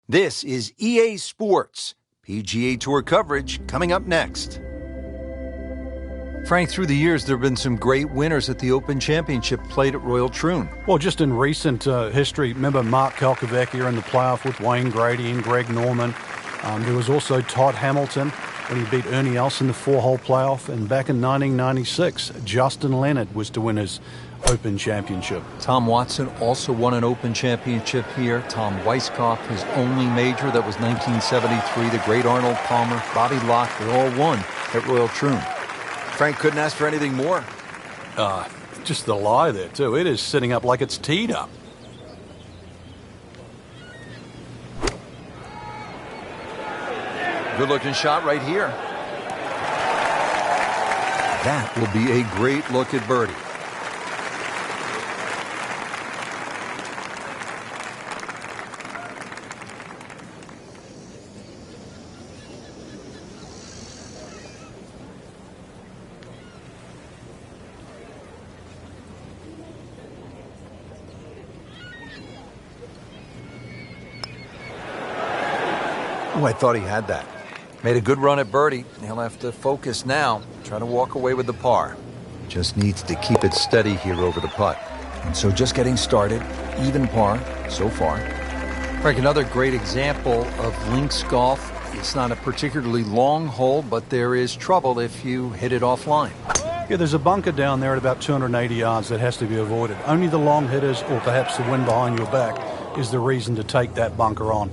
This is EA Sports. PGA Tour coverage coming up next. Frank, through the years, there have been some great winners at the Open Championship played at Royal Troon. Well, just in recent history, remember Mark Kalkovecchia in the playoff with Wayne Grady and Greg Norman. There was also Todd Hamilton when he beat Ernie Els in the 4-hole playoff. And back in 1996, Justin Leonard was to win his Open Championship. Tom Watson also won an Open Championship here. Tom Weiskopf, his only major, that was 1973. The great Arnold Palmer, Bobby Locke, they all won at Royal Troon. Frank couldn't ask for anything more. Just the lie there, too. It is sitting up like it's teed up. Good-looking shot right here. That will be a great look at birdie. Oh, I thought he had that. Made a good run at birdie. He'll have to focus now. Try to walk away with the par. Just needs to keep it steady here over the putt. And so just getting started. Even par so far. Frank, another great example of links golf. It's not a particularly long hole, but there is trouble if you hit it offline. Yeah, there's a bunker down there at about 280 yards that has to be avoided. Only the long hitters or perhaps the wind behind your back is the reason to take that bunker on.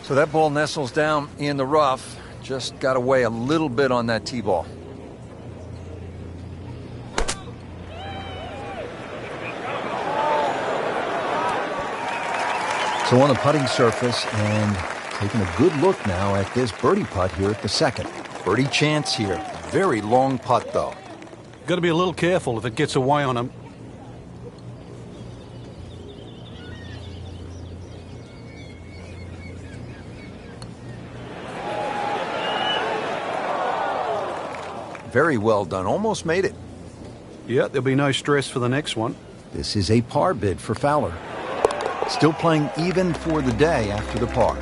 So that ball nestles down in the rough. Just got away a little bit on that tee ball. So on the putting surface and taking a good look now at this birdie putt here at the second. Birdie chance here. Very long putt though. Got to be a little careful if it gets away on him. Very well done. Almost made it. Yeah, there'll be no stress for the next one. This is a par bid for Fowler. Still playing even for the day after the par.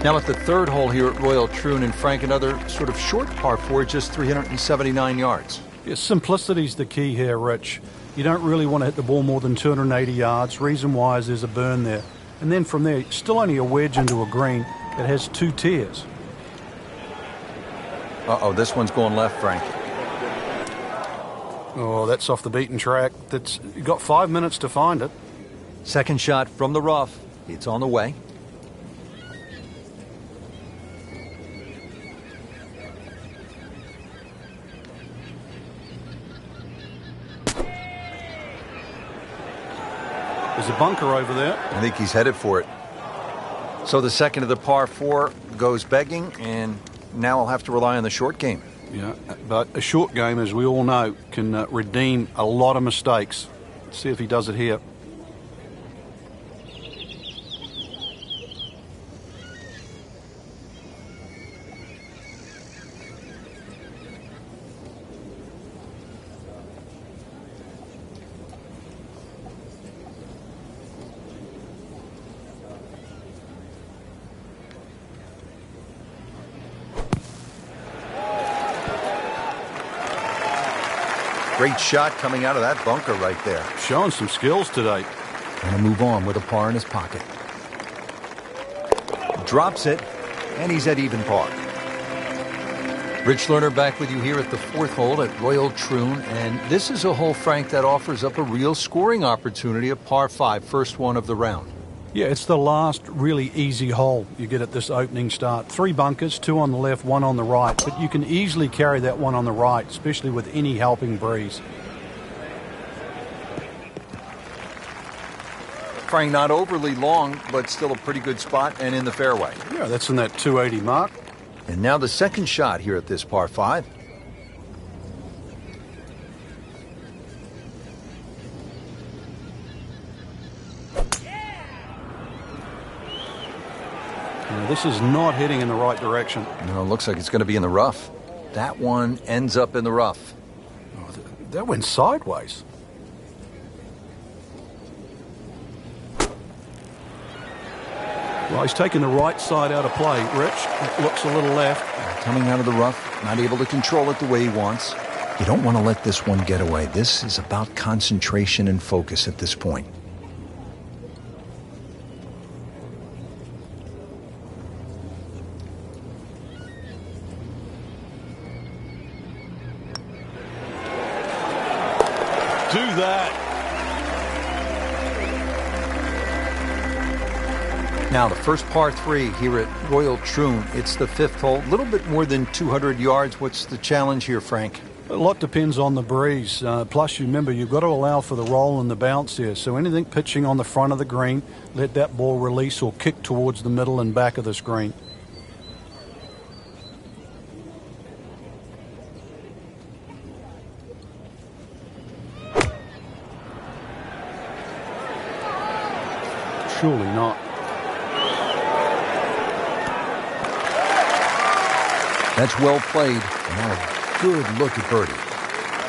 Now at the third hole here at Royal Troon, and Frank, another sort of short par 4, just 379 yards. Yeah, simplicity's the key here, Rich. You don't really want to hit the ball more than 280 yards. Reason why is there's a burn there. And then from there, still only a wedge into a green that has 2 tiers. Uh-oh, this one's going left, Frank. Oh, that's off the beaten track. You got 5 minutes to find it. Second shot from the rough. It's on the way. There's a bunker over there. I think he's headed for it. So the second of the par 4 goes begging, and now I'll have to rely on the short game. Yeah, but a short game, as we all know, can redeem a lot of mistakes. Let's see if he does it here. Great shot coming out of that bunker right there. Showing some skills today. And a move on with a par in his pocket. Drops it, and he's at even par. Rich Lerner back with you here at the 4th hole at Royal Troon. And this is a hole, Frank, that offers up a real scoring opportunity, a par 5, first one of the round. Yeah, it's the last really easy hole you get at this opening start. 3 bunkers, 2 on the left, 1 on the right. But you can easily carry that one on the right, especially with any helping breeze. Frank, not overly long, but still a pretty good spot and in the fairway. Yeah, that's in that 280 mark. And now the second shot here at this par 5. Now, this is not heading in the right direction. No, it looks like it's going to be in the rough. That one ends up in the rough. Oh, that went sideways. Well, he's taking the right side out of play. Rich, it looks a little left. Coming out of the rough, not able to control it the way he wants. You don't want to let this one get away. This is about concentration and focus at this point. Do that. Now, the first par 3 here at Royal Troon. It's the 5th hole. A little bit more than 200 yards. What's the challenge here, Frank? A lot depends on the breeze. Plus, you remember, you've got to allow for the roll and the bounce here. So anything pitching on the front of the green, let that ball release or kick towards the middle and back of this green. Surely not. That's well played. Now a good look at birdie.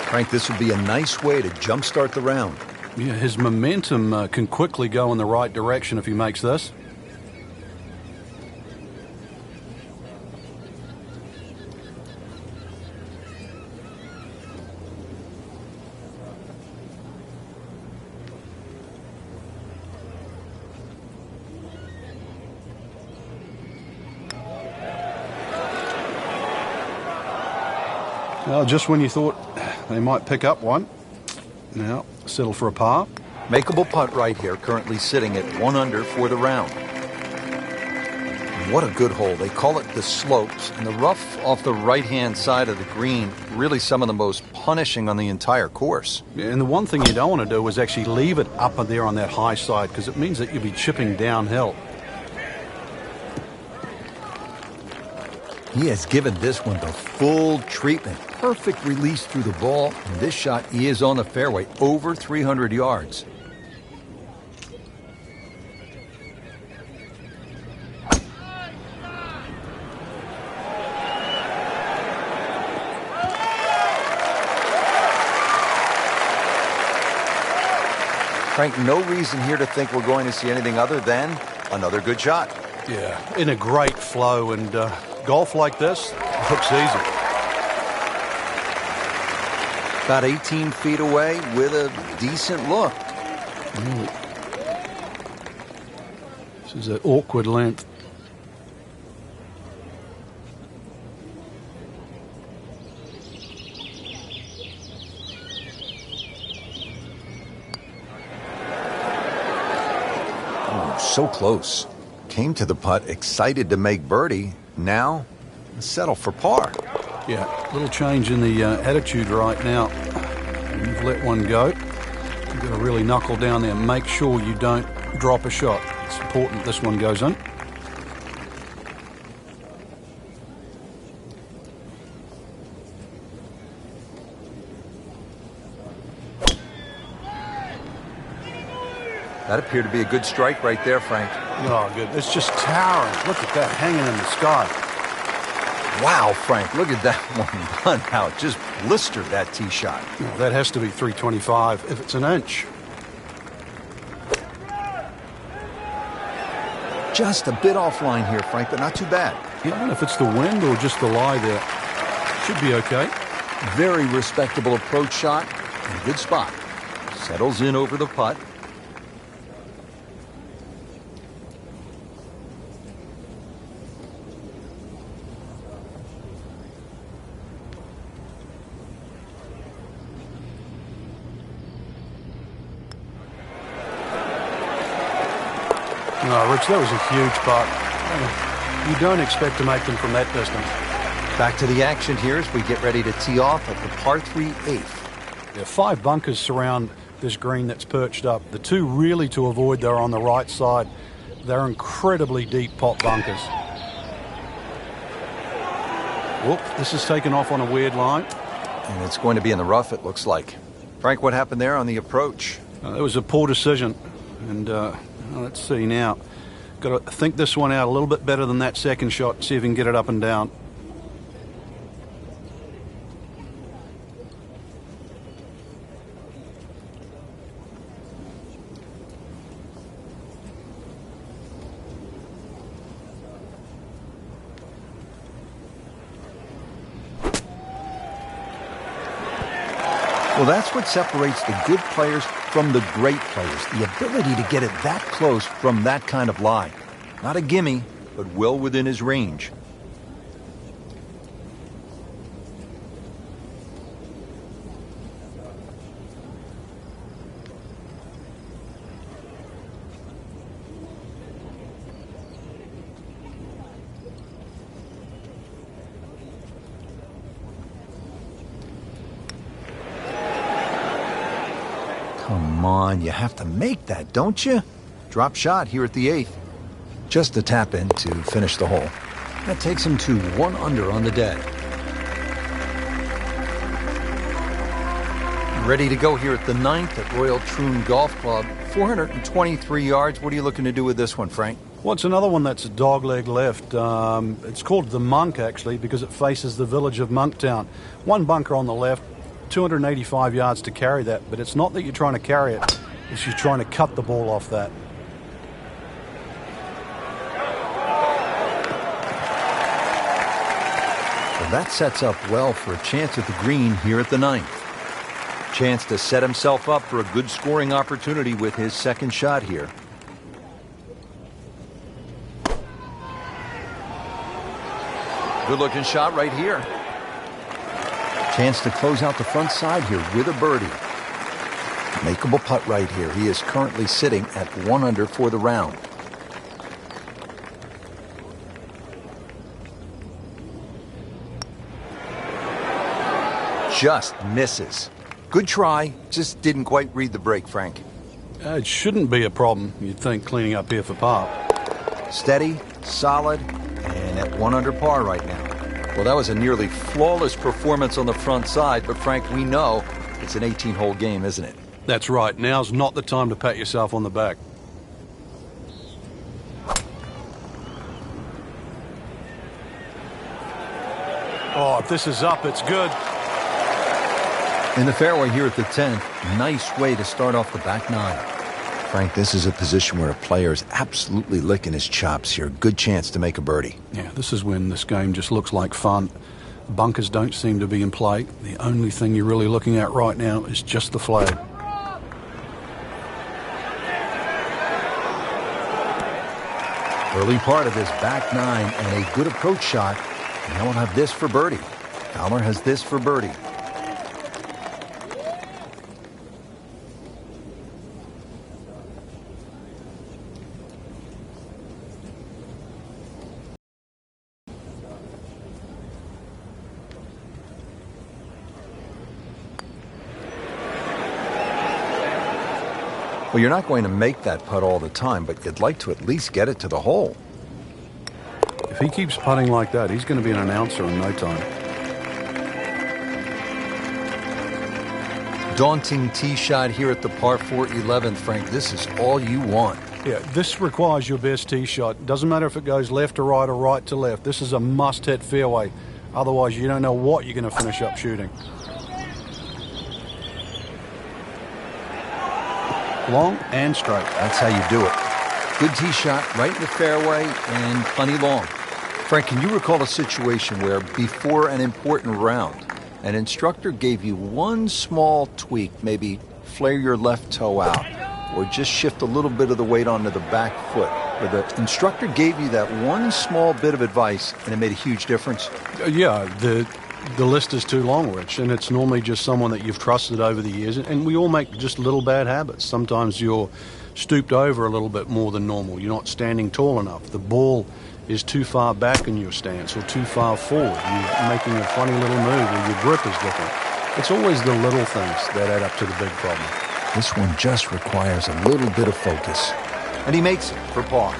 Frank, this would be a nice way to jumpstart the round. Yeah, his momentum can quickly go in the right direction if he makes this. Well, just when you thought they might pick up one, now settle for a par. Makeable putt right here, currently sitting at 1 under for the round. What a good hole. They call it the slopes, and the rough off the right-hand side of the green, really some of the most punishing on the entire course. And the one thing you don't want to do is actually leave it up there on that high side, because it means that you'll be chipping downhill. He has given this one the full treatment. Perfect release through the ball. And this shot, he is on the fairway, over 300 yards. Frank, no reason here to think we're going to see anything other than another good shot. Yeah, in a great flow, and golf like this looks easy. About 18 feet away with a decent look. This is an awkward length. Oh, so close. Came to the putt, excited to make birdie. Now, settle for par. Yeah, little change in the attitude right now. You've let one go. You've got to really knuckle down there and make sure you don't drop a shot. It's important this one goes in. That appeared to be a good strike right there, Frank. Oh, good. It's just towering. Look at that hanging in the sky. Wow, Frank, look at that one run out. Just blistered that tee shot. Well, that has to be 325 if it's an inch. Just a bit offline here, Frank, but not too bad. Yeah, I don't know if it's the wind or just the lie there. Should be okay. Very respectable approach shot. in a good spot. Settles in over the putt. Oh, Rich, that was a huge putt. You don't expect to make them from that distance. Back to the action here as we get ready to tee off at the par 3 8th. Yeah, 5 bunkers surround this green that's perched up. The 2 really to avoid, they're on the right side. They're incredibly deep pot bunkers. Whoop, this is taken off on a weird line. And it's going to be in the rough, it looks like. Frank, what happened there on the approach? It was a poor decision. And let's see now. Got to think this one out a little bit better than that second shot, see if we can get it up and down. Well, that's what separates the good players from the great players, the ability to get it that close from that kind of lie. Not a gimme, but well within his range. Come on, you have to make that, don't you? Drop shot here at the 8th. Just a tap in to finish the hole. That takes him to 1 under on the day. Ready to go here at the 9th at Royal Troon Golf Club. 423 yards. What are you looking to do with this one, Frank? Well, it's another one that's a dogleg left. It's called the Monk, actually, because it faces the village of Monktown. 1 bunker on the left, 285 yards to carry that, but it's not that you're trying to carry it, it's you're trying to cut the ball off that. Well, that sets up well for a chance at the green here at the 9th. Chance to set himself up for a good scoring opportunity with his second shot here. Good looking shot right here. Chance to close out the front side here with a birdie. Makeable putt right here. He is currently sitting at 1 under for the round. Just misses. Good try, just didn't quite read the break, Frank. It shouldn't be a problem, you'd think, cleaning up here for par. Steady, solid, and at 1 under par right now. Well, that was a nearly flawless performance on the front side, but Frank, we know it's an 18-hole game, isn't it? That's right. Now's not the time to pat yourself on the back. Oh, if this is up, it's good. In the fairway here at the 10th, nice way to start off the back 9. Frank, this is a position where a player is absolutely licking his chops here. Good chance to make a birdie. Yeah, this is when this game just looks like fun. Bunkers don't seem to be in play. The only thing you're really looking at right now is just the flag. Early part of this back 9 and a good approach shot. Now we'll have this for birdie. Fowler has this for birdie. Well, you're not going to make that putt all the time, but you'd like to at least get it to the hole. If he keeps putting like that, he's going to be an announcer in no time. Daunting tee shot here at the par 4 11th, Frank. This is all you want. Yeah, this requires your best tee shot. Doesn't matter if it goes left to right or right to left. This is a must-hit fairway. Otherwise, you don't know what you're going to finish up shooting. Long and straight. That's how you do it. Good tee shot right in the fairway and plenty long. Frank, can you recall a situation where before an important round, an instructor gave you one small tweak, maybe flare your left toe out, or just shift a little bit of the weight onto the back foot, where the instructor gave you that one small bit of advice and it made a huge difference? Yeah, the list is too long, Rich, and it's normally just someone that you've trusted over the years, and we all make just little bad habits. Sometimes you're stooped over a little bit more than normal. You're not standing tall enough. The ball is too far back in your stance or too far forward. You're making a funny little move or your grip is different. It's always the little things that add up to the big problem. This one just requires a little bit of focus. And he makes it for par.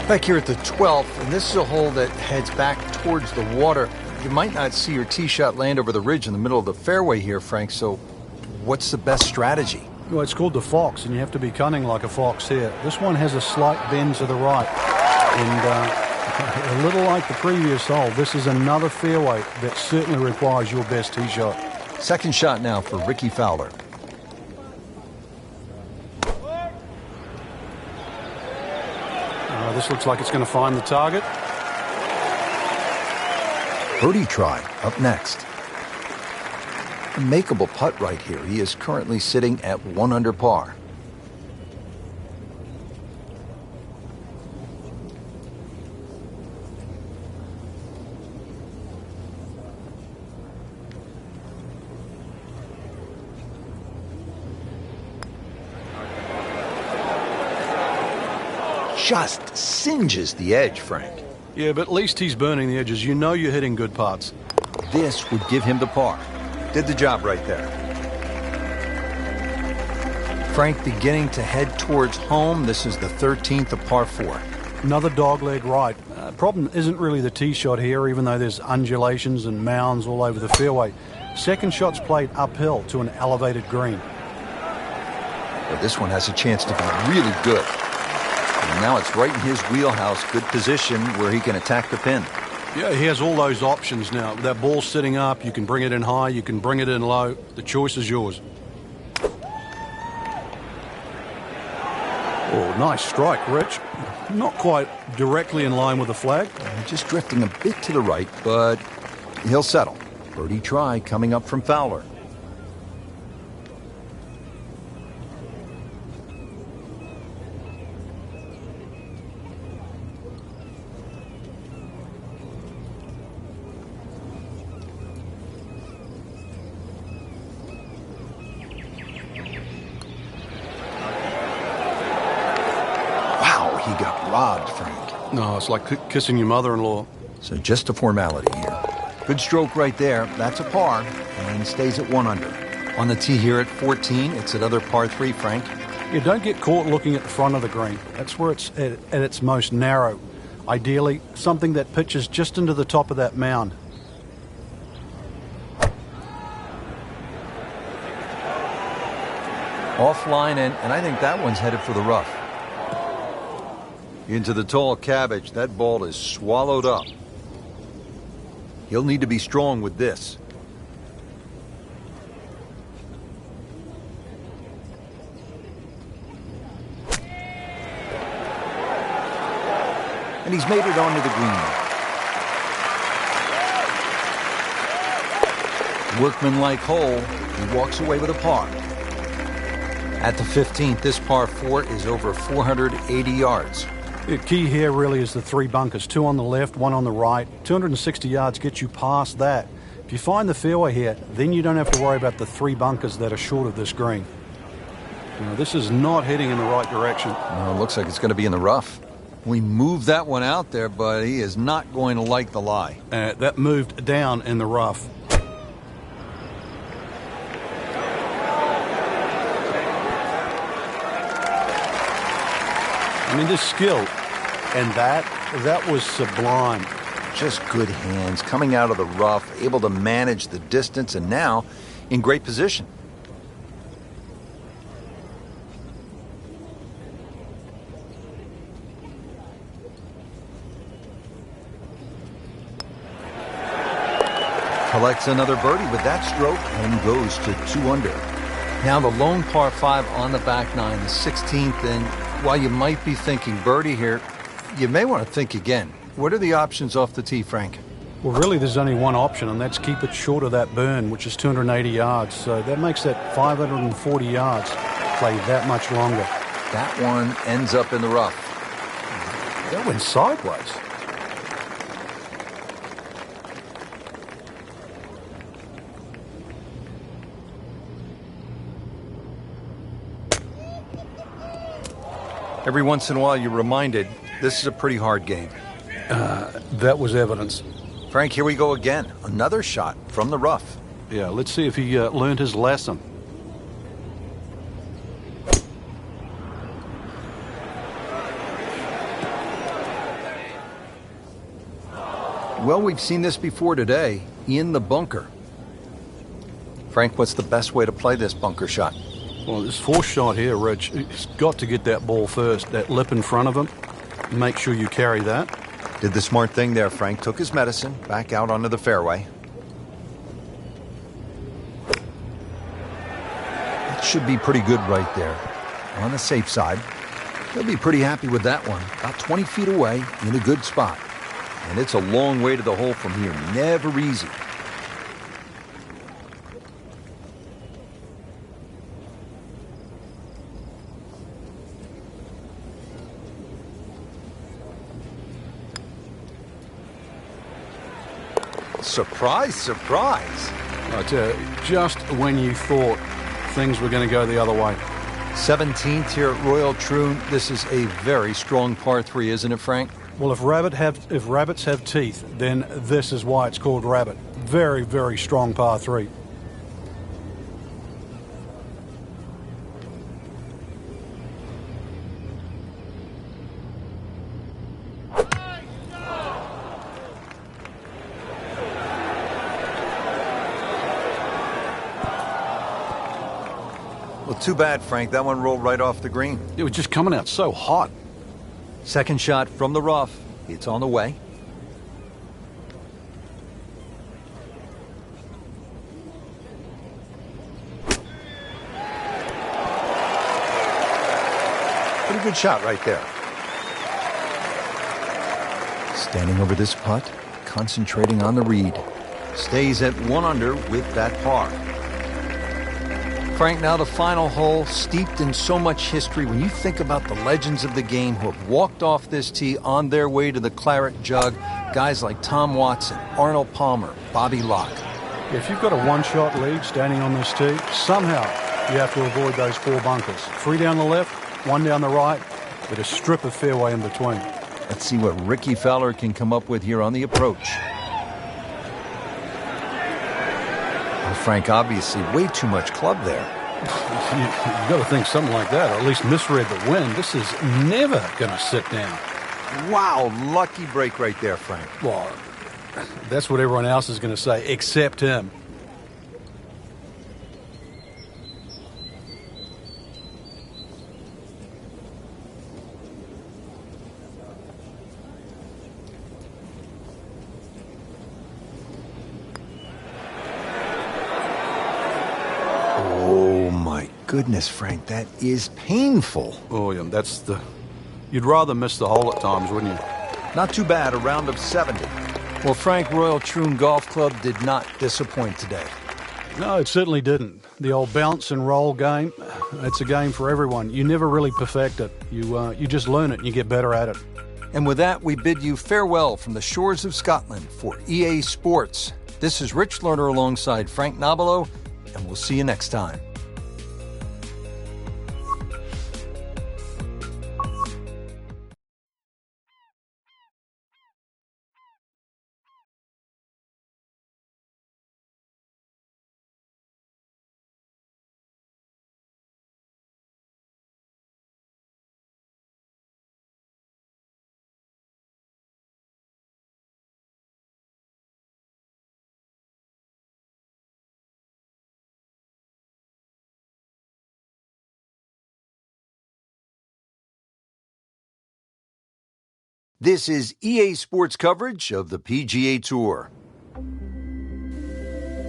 Back here at the 12th, and this is a hole that heads back towards the water. You might not see your tee shot land over the ridge in the middle of the fairway here, Frank, so what's the best strategy? Well, it's called the fox, and you have to be cunning like a fox here. This one has a slight bend to the right, and a little like the previous hole, this is another fairway that certainly requires your best tee shot. Second shot now for Ricky Fowler. This looks like it's going to find the target. Birdie try up next. A makeable putt right here. He is currently sitting at 1 under par. Just singes the edge, Frank. Yeah, but at least he's burning the edges. You know you're hitting good putts. This would give him the par. Did the job right there. Frank beginning to head towards home. This is the 13th of par 4. Another dogleg right. Problem isn't really the tee shot here, even though there's undulations and mounds all over the fairway. Second shot's played uphill to an elevated green. But this one has a chance to be really good. And now it's right in his wheelhouse, good position where he can attack the pin. Yeah, he has all those options now. That ball's sitting up, you can bring it in high, you can bring it in low. The choice is yours. Oh, nice strike, Rich. Not quite directly in line with the flag. Just drifting a bit to the right, but he'll settle. Birdie try coming up from Fowler. He got robbed, Frank. No, it's like kissing your mother-in-law. So just a formality here. Good stroke right there. That's a par, and stays at 1 under. On the tee here at 14, it's another par 3, Frank. You don't get caught looking at the front of the green. That's where it's at its most narrow. Ideally, something that pitches just into the top of that mound. Offline, and I think that one's headed for the rough. Into the tall cabbage. That ball is swallowed up. He'll need to be strong with this. And he's made it onto the green. Workmanlike hole. He walks away with a par. At the 15th, this par 4 is over 480 yards. The key here really is the 3 bunkers, 2 on the left, 1 on the right. 260 yards gets you past that. If you find the fairway here, then you don't have to worry about the 3 bunkers that are short of this green. You know, this is not heading in the right direction. No, it looks like it's going to be in the rough. We moved that one out there, but he is not going to like the lie. That moved down in the rough. I mean, this skill, and that was sublime. Just good hands, coming out of the rough, able to manage the distance, and now in great position. Collects another birdie with that stroke and goes to 2 under. Now the lone par 5 on the back nine, the 16th, and while you might be thinking birdie here, you may want to think again. What are the options off the tee, Frank? Well, really, there's only one option, and that's keep it short of that burn, which is 280 yards. So that makes that 540 yards play that much longer. That one ends up in the rough. That went sideways. Every once in a while, you're reminded this is a pretty hard game. That was evidence. Frank, here we go again. Another shot from the rough. Yeah, let's see if he learned his lesson. Well, we've seen this before today, in the bunker. Frank, what's the best way to play this bunker shot? Well, this fourth shot here, Rich, he's got to get that ball first, that lip in front of him. Make sure you carry that. Did the smart thing there, Frank. Took his medicine, back out onto the fairway. That should be pretty good right there. On the safe side. He'll be pretty happy with that one. About 20 feet away, in a good spot. And it's a long way to the hole from here. Never easy. Surprise, surprise. I tell you, just when you thought things were going to go the other way. 17th here at Royal Troon. This is a very strong par 3, isn't it, Frank? Well, if rabbits have teeth, then this is why it's called rabbit. Very, very strong par 3. Well, too bad, Frank. That one rolled right off the green. It was just coming out so hot. Second shot from the rough. It's on the way. Pretty good shot right there. Standing over this putt, concentrating on the read. Stays at 1 under with that par. Frank, now the final hole, steeped in so much history. When you think about the legends of the game who have walked off this tee on their way to the claret jug, guys like Tom Watson, Arnold Palmer, Bobby Locke. If you've got a one-shot lead standing on this tee, somehow you have to avoid those 4 bunkers. 3 down the left, 1 down the right, with a strip of fairway in between. Let's see what Ricky Fowler can come up with here on the approach. Well, Frank, obviously way too much club there. You've got to think something like that, or at least misread the wind. This is never going to sit down. Wow, lucky break right there, Frank. Well, that's what everyone else is going to say, except him. Goodness, Frank, that is painful. Oh, yeah, you'd rather miss the hole at times, wouldn't you? Not too bad, a round of 70. Well, Frank, Royal Troon Golf Club did not disappoint today. No, it certainly didn't. The old bounce and roll game, it's a game for everyone. You never really perfect it. You just learn it and you get better at it. And with that, we bid you farewell from the shores of Scotland for EA Sports. This is Rich Lerner alongside Frank Nobilo, and we'll see you next time. This is EA Sports coverage of the PGA Tour.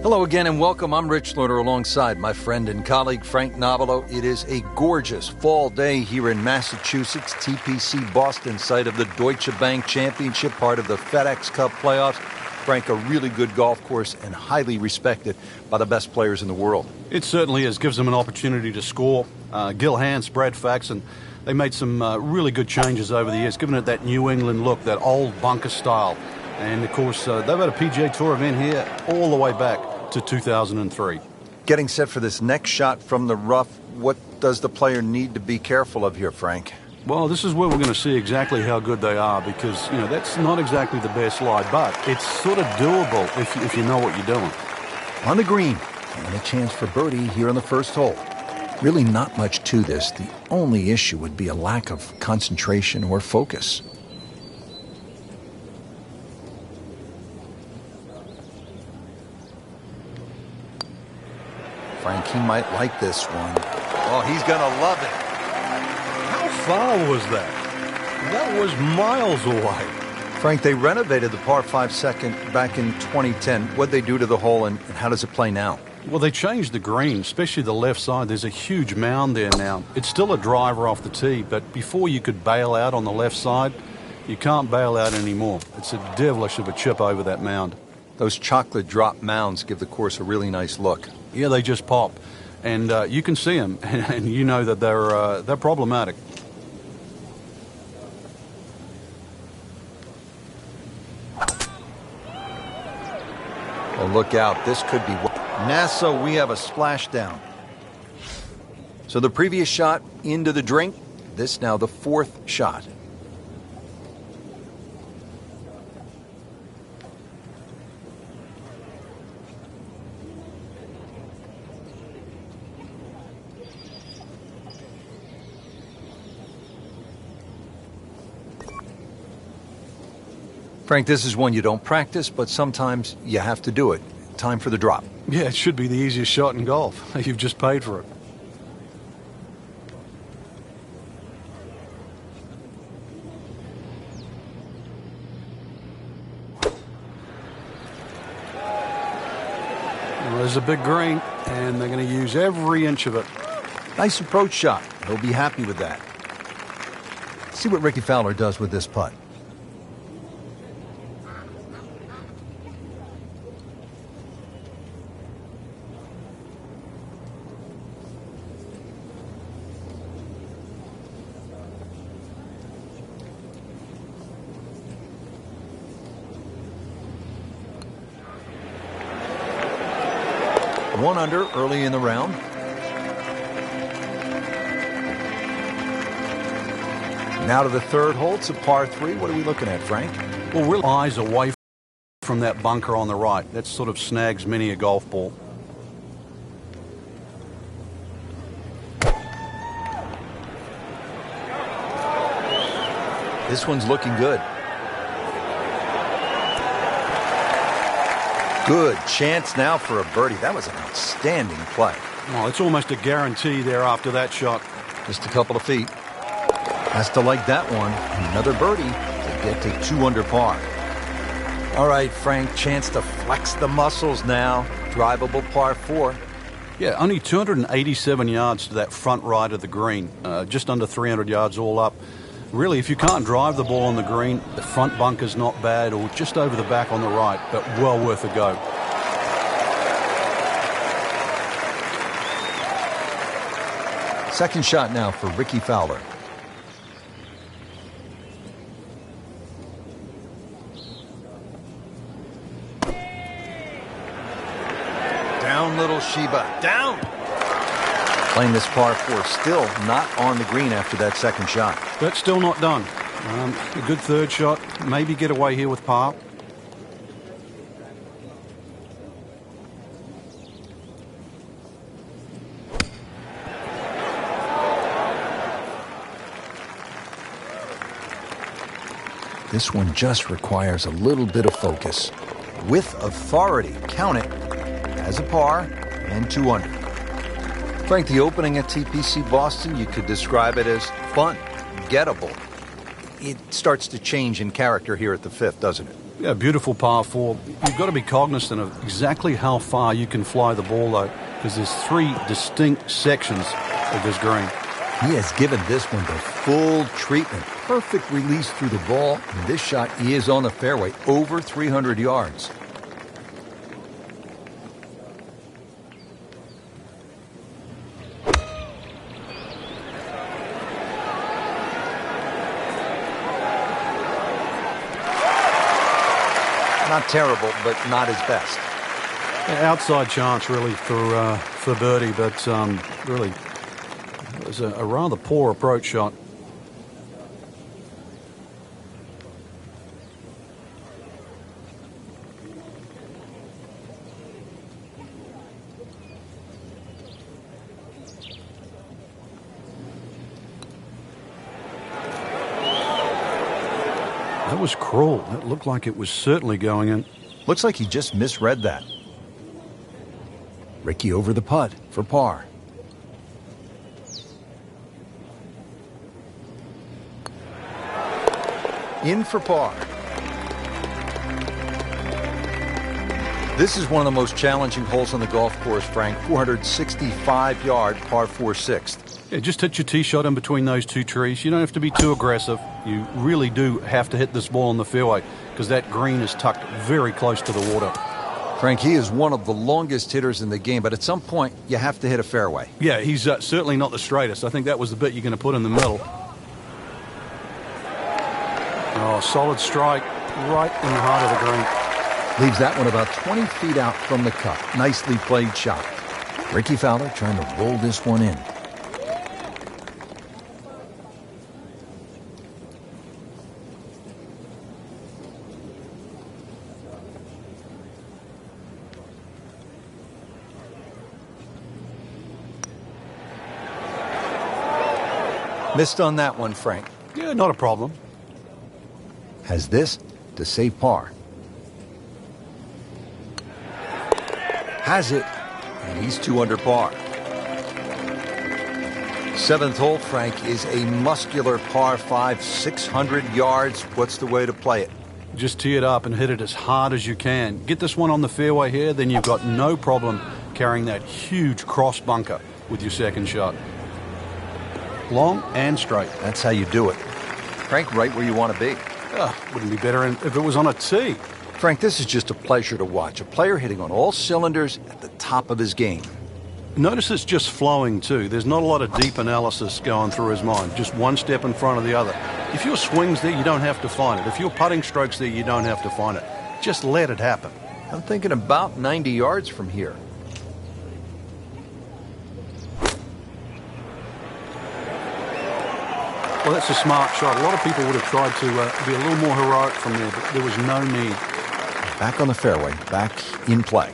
Hello again and welcome. I'm Rich Lerner alongside my friend and colleague Frank Nobilo. It is a gorgeous fall day here in Massachusetts, TPC Boston, site of the Deutsche Bank Championship, part of the FedEx Cup playoffs. Frank, a really good golf course and highly respected by the best players in the world. It certainly is. Gives them an opportunity to score. Gil Hanse, Brad Faxon, they made some really good changes over the years, giving it that New England look, that old bunker style. And, of course, they've had a PGA Tour event here all the way back to 2003. Getting set for this next shot from the rough, what does the player need to be careful of here, Frank? Well, this is where we're going to see exactly how good they are because, you know, that's not exactly the best lie, but it's sort of doable if you know what you're doing. On the green, and a chance for birdie here on the first hole. Really not much to this. The only issue would be a lack of concentration or focus. Frank, he might like this one. Oh, he's going to love it. How far was that? That was miles away. Frank, they renovated the par 5 second back in 2010. What'd they do to the hole, and how does it play now? Well, they changed the green, especially the left side. There's a huge mound there now. It's still a driver off the tee, but before you could bail out on the left side, you can't bail out anymore. It's a devilish of a chip over that mound. Those chocolate drop mounds give the course a really nice look. Yeah, they just pop. And you can see them, and you know that they're problematic. Oh, look out. This could be... NASA, we have a splashdown. So the previous shot into the drink. This now the fourth shot. Frank, this is one you don't practice, but sometimes you have to do it. Time for the drop. Yeah, it should be the easiest shot in golf. You've just paid for it. Well, there's a big green, and they're going to use every inch of it. Nice approach shot. He'll be happy with that. See what Rickie Fowler does with this putt. One under early in the round. Now to the third hole. It's a par 3. What are we looking at, Frank? Well, we're eyes away from that bunker on the right. That sort of snags many a golf ball. This one's looking good. Good chance now for a birdie. That was an outstanding play. Oh, it's almost a guarantee there after that shot. Just a couple of feet. Has to like that one. Another birdie to get to 2 under par. All right, Frank, chance to flex the muscles now. Drivable par 4. Yeah, only 287 yards to that front right of the green. Just under 300 yards all up. Really, if you can't drive the ball on the green, the front bunker's not bad, or just over the back on the right, but well worth a go. Second shot now for Rickie Fowler. Down, little Sheba. Down! Playing this par 4, still not on the green after that second shot. But still not done. A good third shot. Maybe get away here with par. This one just requires a little bit of focus. With authority, count it as a par and 2 under. Frank, the opening at TPC Boston, you could describe it as fun, gettable. It starts to change in character here at the 5th, doesn't it? Yeah, beautiful par 4. You've got to be cognizant of exactly how far you can fly the ball, though, because there's 3 distinct sections of this green. He has given this one the full treatment. Perfect release through the ball, and this shot is on the fairway, over 300 yards. Not terrible, but not his best. Outside chance, really, for birdie, but really, it was a rather poor approach shot. That was cruel. That looked like it was certainly going in. Looks like he just misread that. Rickie over the putt for par. In for par. This is one of the most challenging holes on the golf course, Frank. 465-yard par 4/6. Yeah, just hit your tee shot in between those two trees. You don't have to be too aggressive. You really do have to hit this ball in the fairway because that green is tucked very close to the water. Frank, he is one of the longest hitters in the game, but at some point, you have to hit a fairway. Yeah, he's certainly not the straightest. I think that was the bit you're going to put in the middle. Oh, solid strike right in the heart of the green. Leaves that one about 20 feet out from the cup. Nicely played shot. Rickie Fowler trying to roll this one in. Missed on that one, Frank. Yeah, not a problem. Has this to save par. Has it, and he's 2 under par. Seventh hole, Frank, is a muscular par 5, 600 yards. What's the way to play it? Just tee it up and hit it as hard as you can. Get this one on the fairway here, then you've got no problem carrying that huge cross bunker with your second shot. Long and straight. That's how you do it. Frank, right where you want to be. Wouldn't be better if it was on a tee. Frank, this is just a pleasure to watch. A player hitting on all cylinders at the top of his game. Notice it's just flowing too. There's not a lot of deep analysis going through his mind. Just one step in front of the other. If your swing's there, you don't have to find it. If your putting stroke's there, you don't have to find it. Just let it happen. I'm thinking about 90 yards from here. Well, that's a smart shot. A lot of people would have tried to be a little more heroic from there, but there was no need. Back on the fairway, back in play.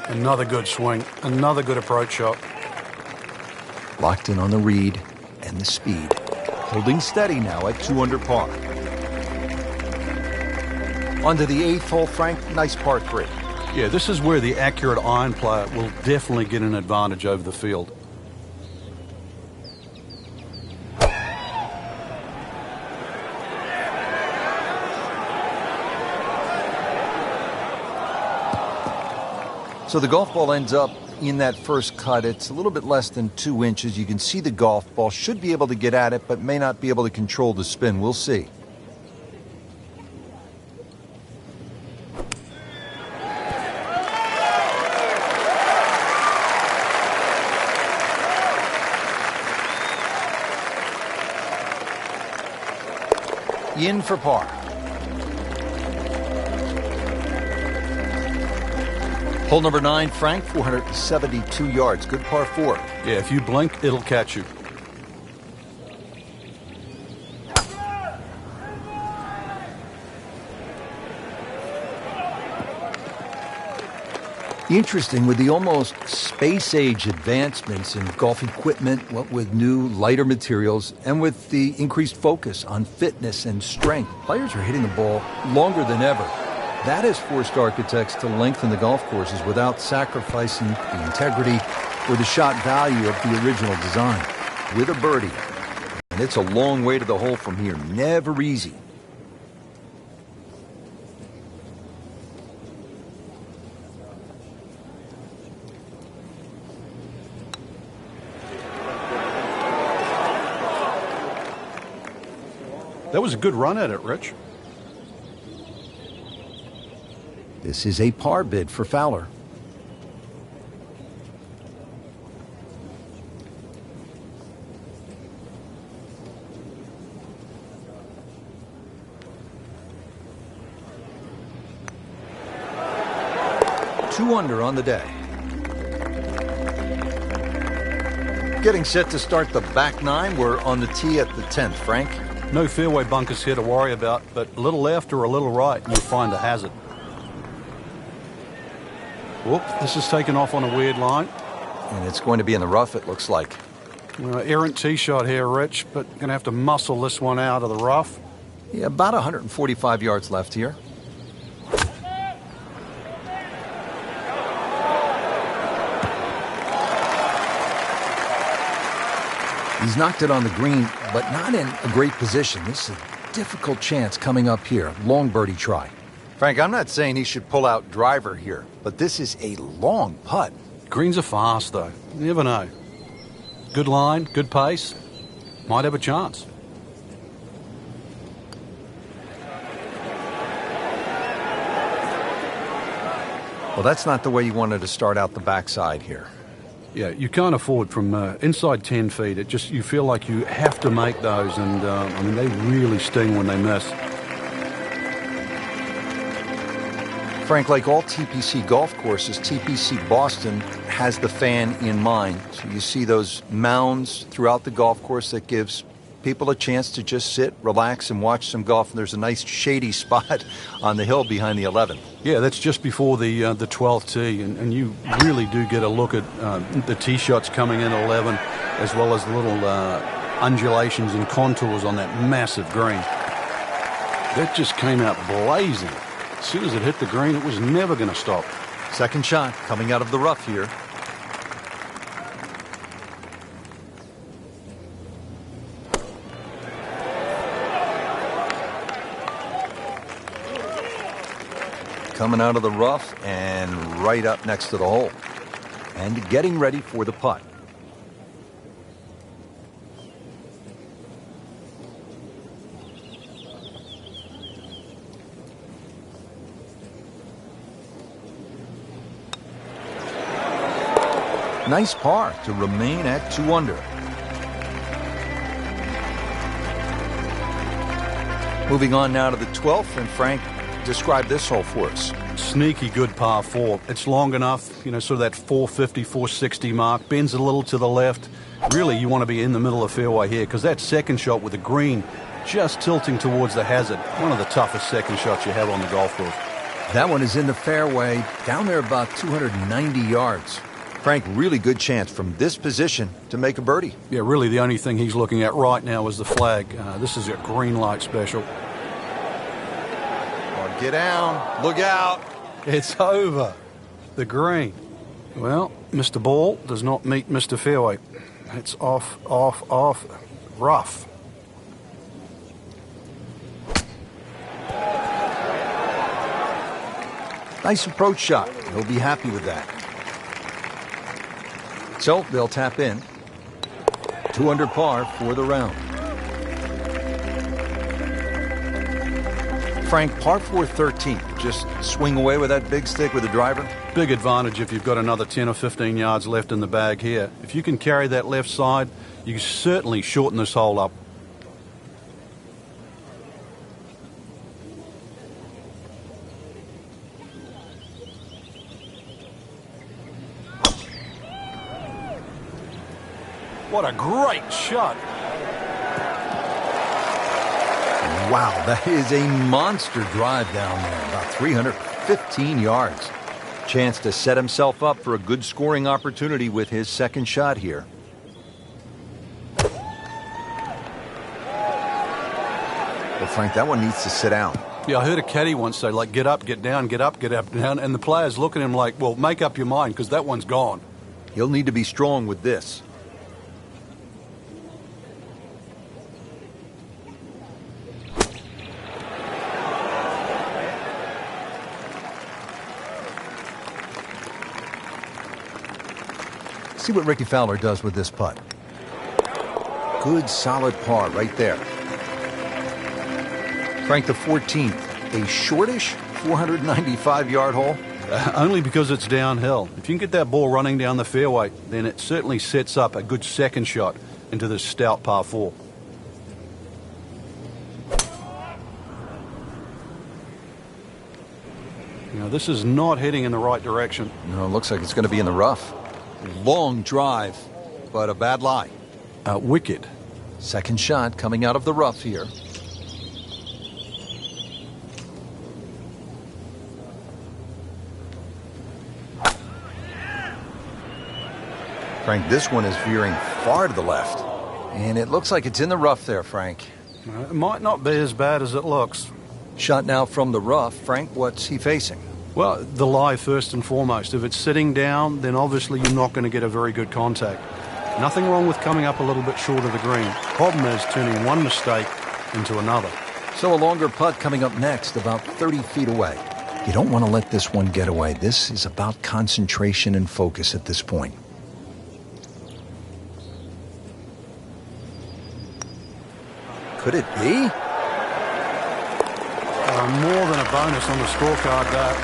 Another good swing, another good approach shot. Locked in on the read and the speed. Holding steady now at 2 under par. On to the 8th hole, Frank. Nice par 3. Yeah, this is where the accurate iron player will definitely get an advantage over the field. So the golf ball ends up in that first cut. It's a little bit less than 2 inches. You can see the golf ball. Should be able to get at it, but may not be able to control the spin. We'll see. In for par. Hole number 9, Frank, 472 yards. Good par 4. Yeah, if you blink, it'll catch you. Interesting, with the almost space-age advancements in golf equipment, what with new, lighter materials, and with the increased focus on fitness and strength, players are hitting the ball longer than ever. That has forced architects to lengthen the golf courses without sacrificing the integrity or the shot value of the original design. With a birdie, and it's a long way to the hole from here. Never easy. That was a good run at it, Rich. This is a par bid for Fowler. Two under on the day. Getting set to start the back nine. We're on the tee at the 10th, Frank. No fairway bunkers here to worry about, but a little left or a little right, and you'll find a hazard. Whoop, this is taken off on a weird line. And it's going to be in the rough, it looks like. Errant tee shot here, Rich, but going to have to muscle this one out of the rough. Yeah, about 145 yards left here. He's knocked it on the green, but not in a great position. This is a difficult chance coming up here. Long birdie try. Frank, I'm not saying he should pull out driver here, but this is a long putt. Greens are fast, though. You never know. Good line, good pace. Might have a chance. Well, that's not the way you wanted to start out the backside here. Yeah, you can't afford from inside 10 feet. You feel like you have to make those, and I mean, they really sting when they miss. Frank, like all TPC golf courses, TPC Boston has the fan in mind. So you see those mounds throughout the golf course that gives people a chance to just sit, relax, and watch some golf. And there's a nice shady spot on the hill behind the 11th. Yeah, that's just before the 12th tee, and you really do get a look at the tee shots coming in at 11, as well as the little undulations and contours on that massive green. That just came out blazing. As soon as it hit the green, it was never going to stop. Second shot coming out of the rough here. Coming out of the rough and right up next to the hole. And getting ready for the putt. Nice par to remain at 2 under. Moving on now to the 12th, and Frank, describe this hole for us. Sneaky good par 4. It's long enough, sort of that 450, 460 mark. Bends a little to the left. Really, you want to be in the middle of fairway here, because that second shot with the green just tilting towards the hazard. One of the toughest second shots you have on the golf course. That one is in the fairway, down there about 290 yards. Frank, really good chance from this position to make a birdie. Yeah, really the only thing he's looking at right now is the flag. This is a green light special. Oh, get down. Look out. It's over. The green. Well, Mr. Ball does not meet Mr. Fairway. It's off, rough. Nice approach shot. He'll be happy with that. So they'll tap in. 2 under par for the round. Frank, par 4 13th. Just swing away with that big stick with the driver. Big advantage if you've got another 10 or 15 yards left in the bag here. If you can carry that left side, you certainly shorten this hole up. What a great shot. Wow, that is a monster drive down there, about 315 yards. Chance to set himself up for a good scoring opportunity with his second shot here. Well, Frank, that one needs to sit down. Yeah, I heard a caddy once say, get up, get down, get up, get up, down. And the players look at him like, well, make up your mind, because that one's gone. He'll need to be strong with this. See what Ricky Fowler does with this putt. Good, solid par right there. Frank, the 14th, a shortish 495-yard hole. Only because it's downhill. If you can get that ball running down the fairway, then it certainly sets up a good second shot into this stout par 4. Now, this is not heading in the right direction. No, it looks like it's going to be in the rough. Long drive, but a bad lie. Wicked. Second shot coming out of the rough here. Frank, this one is veering far to the left. And it looks like it's in the rough there, Frank. It might not be as bad as it looks. Shot now from the rough. Frank, what's he facing? Well, the lie first and foremost. If it's sitting down, then obviously you're not going to get a very good contact. Nothing wrong with coming up a little bit short of the green. Problem is turning one mistake into another. So a longer putt coming up next, about 30 feet away. You don't want to let this one get away. This is about concentration and focus at this point. Could it be? More than a bonus on the scorecard, that.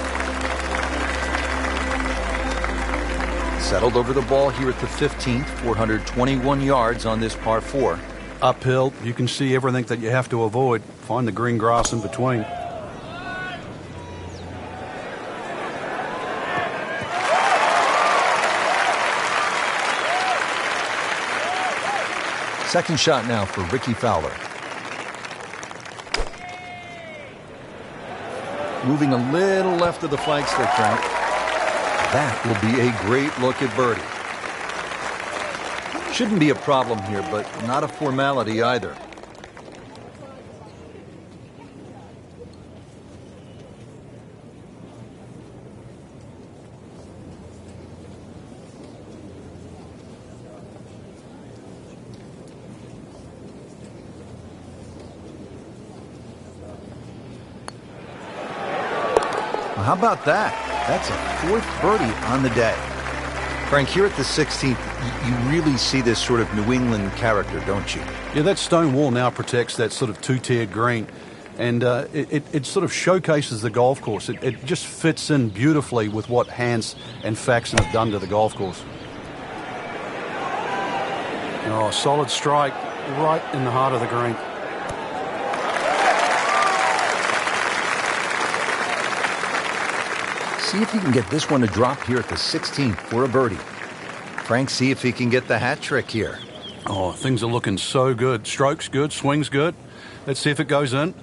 Settled over the ball here at the 15th, 421 yards on this par 4. Uphill, you can see everything that you have to avoid. Find the green grass in between. Second shot now for Ricky Fowler. Moving a little left of the flagstick, Frank. That will be a great look at birdie. Shouldn't be a problem here, but not a formality either. How about that? That's a 4th birdie on the day. Frank, here at the 16th, you really see this sort of New England character, don't you? Yeah, that stone wall now protects that sort of two-tiered green. And it sort of showcases the golf course. It just fits in beautifully with what Hans and Faxon have done to the golf course. Oh, solid strike right in the heart of the green. See if he can get this one to drop here at the 16th for a birdie. Frank, see if he can get the hat trick here. Oh, things are looking so good. Stroke's good, swing's good. Let's see if it goes in.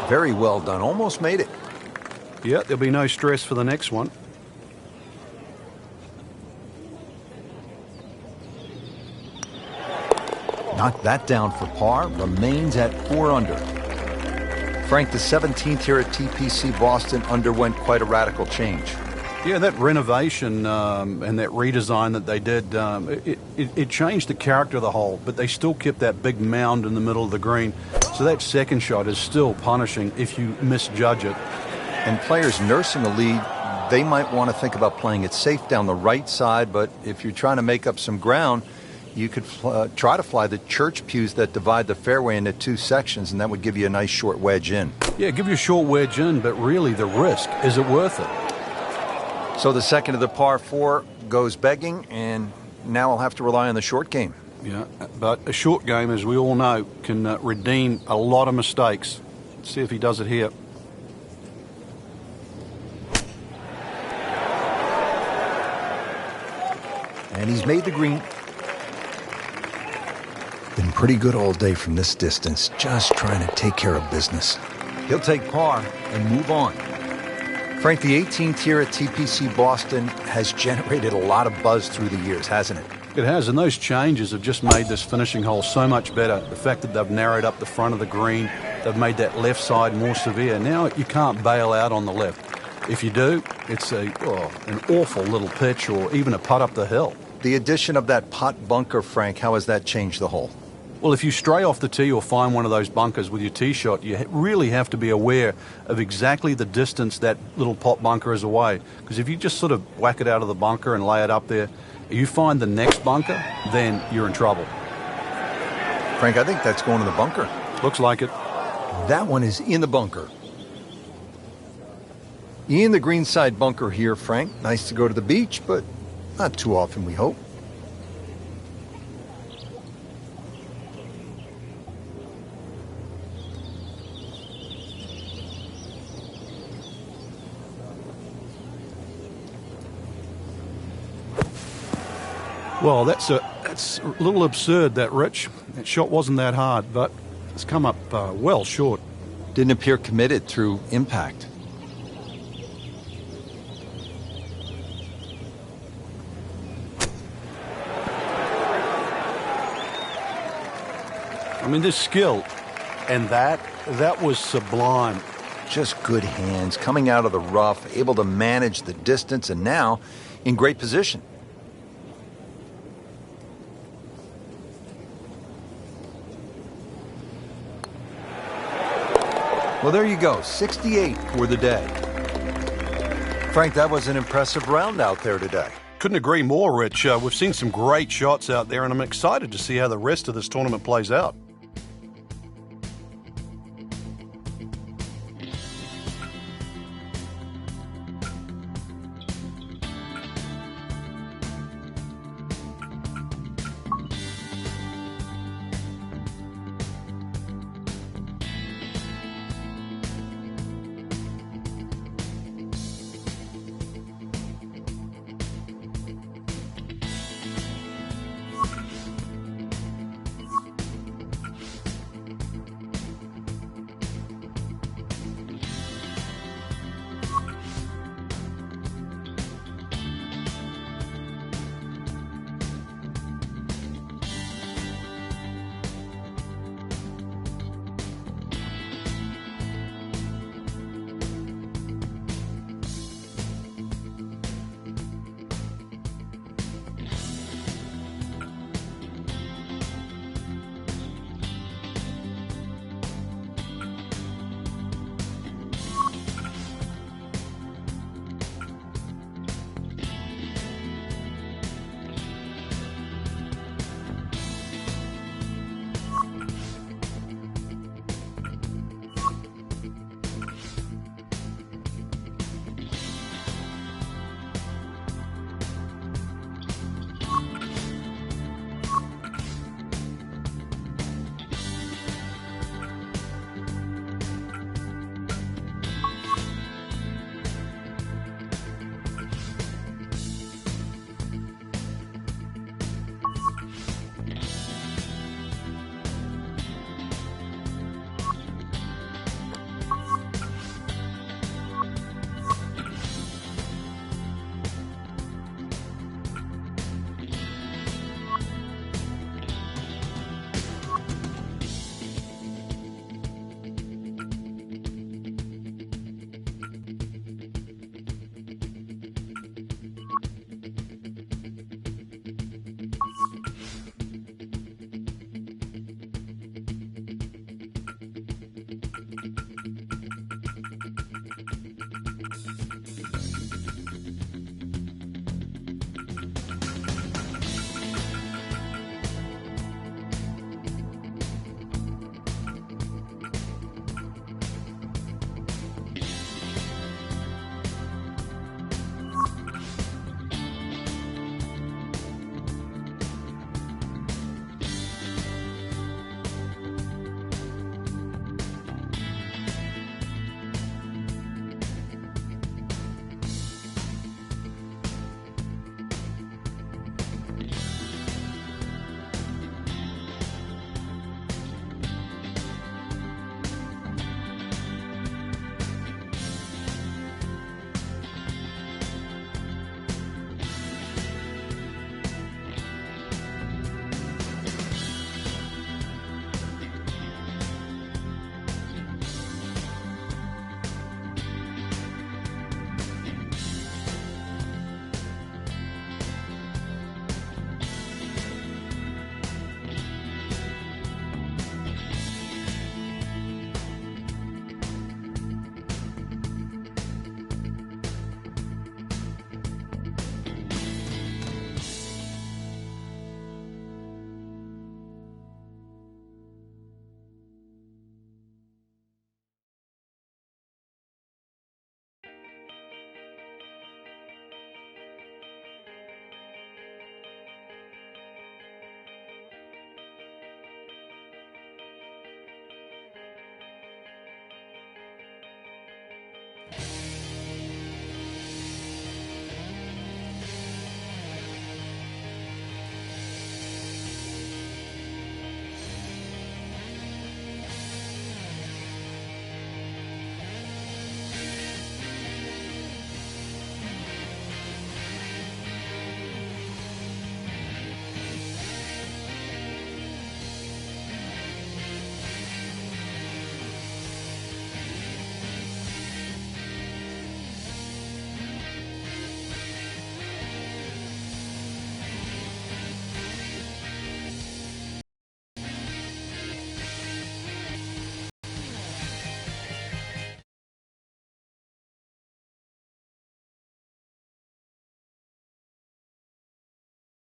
Very well done. Almost made it. Yeah, there'll be no stress for the next one. Knocked that down for par, remains at 4 under. Frank, the 17th here at TPC Boston underwent quite a radical change. Yeah, that renovation and that redesign that they did, it changed the character of the hole, but they still kept that big mound in the middle of the green. So that second shot is still punishing if you misjudge it. And players nursing a lead, they might want to think about playing it safe down the right side, but if you're trying to make up some ground, you could try to fly the church pews that divide the fairway into 2 sections, and that would give you a nice short wedge in. Yeah, give you a short wedge in, but really the risk, is it worth it? So the second of the par 4 goes begging, and now I'll have to rely on the short game. Yeah, but a short game, as we all know, can redeem a lot of mistakes. Let's see if he does it here. And he's made the green. Been pretty good all day from this distance, just trying to take care of business. He'll take par and move on. Frank, the 18th here at TPC Boston has generated a lot of buzz through the years, hasn't it? It has, and those changes have just made this finishing hole so much better. The fact that they've narrowed up the front of the green, they've made that left side more severe. Now you can't bail out on the left. If you do, it's an awful little pitch or even a putt up the hill. The addition of that pot bunker, Frank, how has that changed the hole? Well, if you stray off the tee or find one of those bunkers with your tee shot, you really have to be aware of exactly the distance that little pot bunker is away. Because if you just sort of whack it out of the bunker and lay it up there, you find the next bunker, then you're in trouble. Frank, I think that's going to the bunker. Looks like it. That one is in the bunker. In the greenside bunker here, Frank. Nice to go to the beach, but not too often, we hope. Well, that's a little absurd, that, Rich. That shot wasn't that hard, but it's come up well short. Didn't appear committed through impact. I mean, this skill, and that was sublime. Just good hands, coming out of the rough, able to manage the distance, and now in great position. Well, there you go, 68 for the day. Frank, that was an impressive round out there today. Couldn't agree more, Rich. We've seen some great shots out there, and I'm excited to see how the rest of this tournament plays out.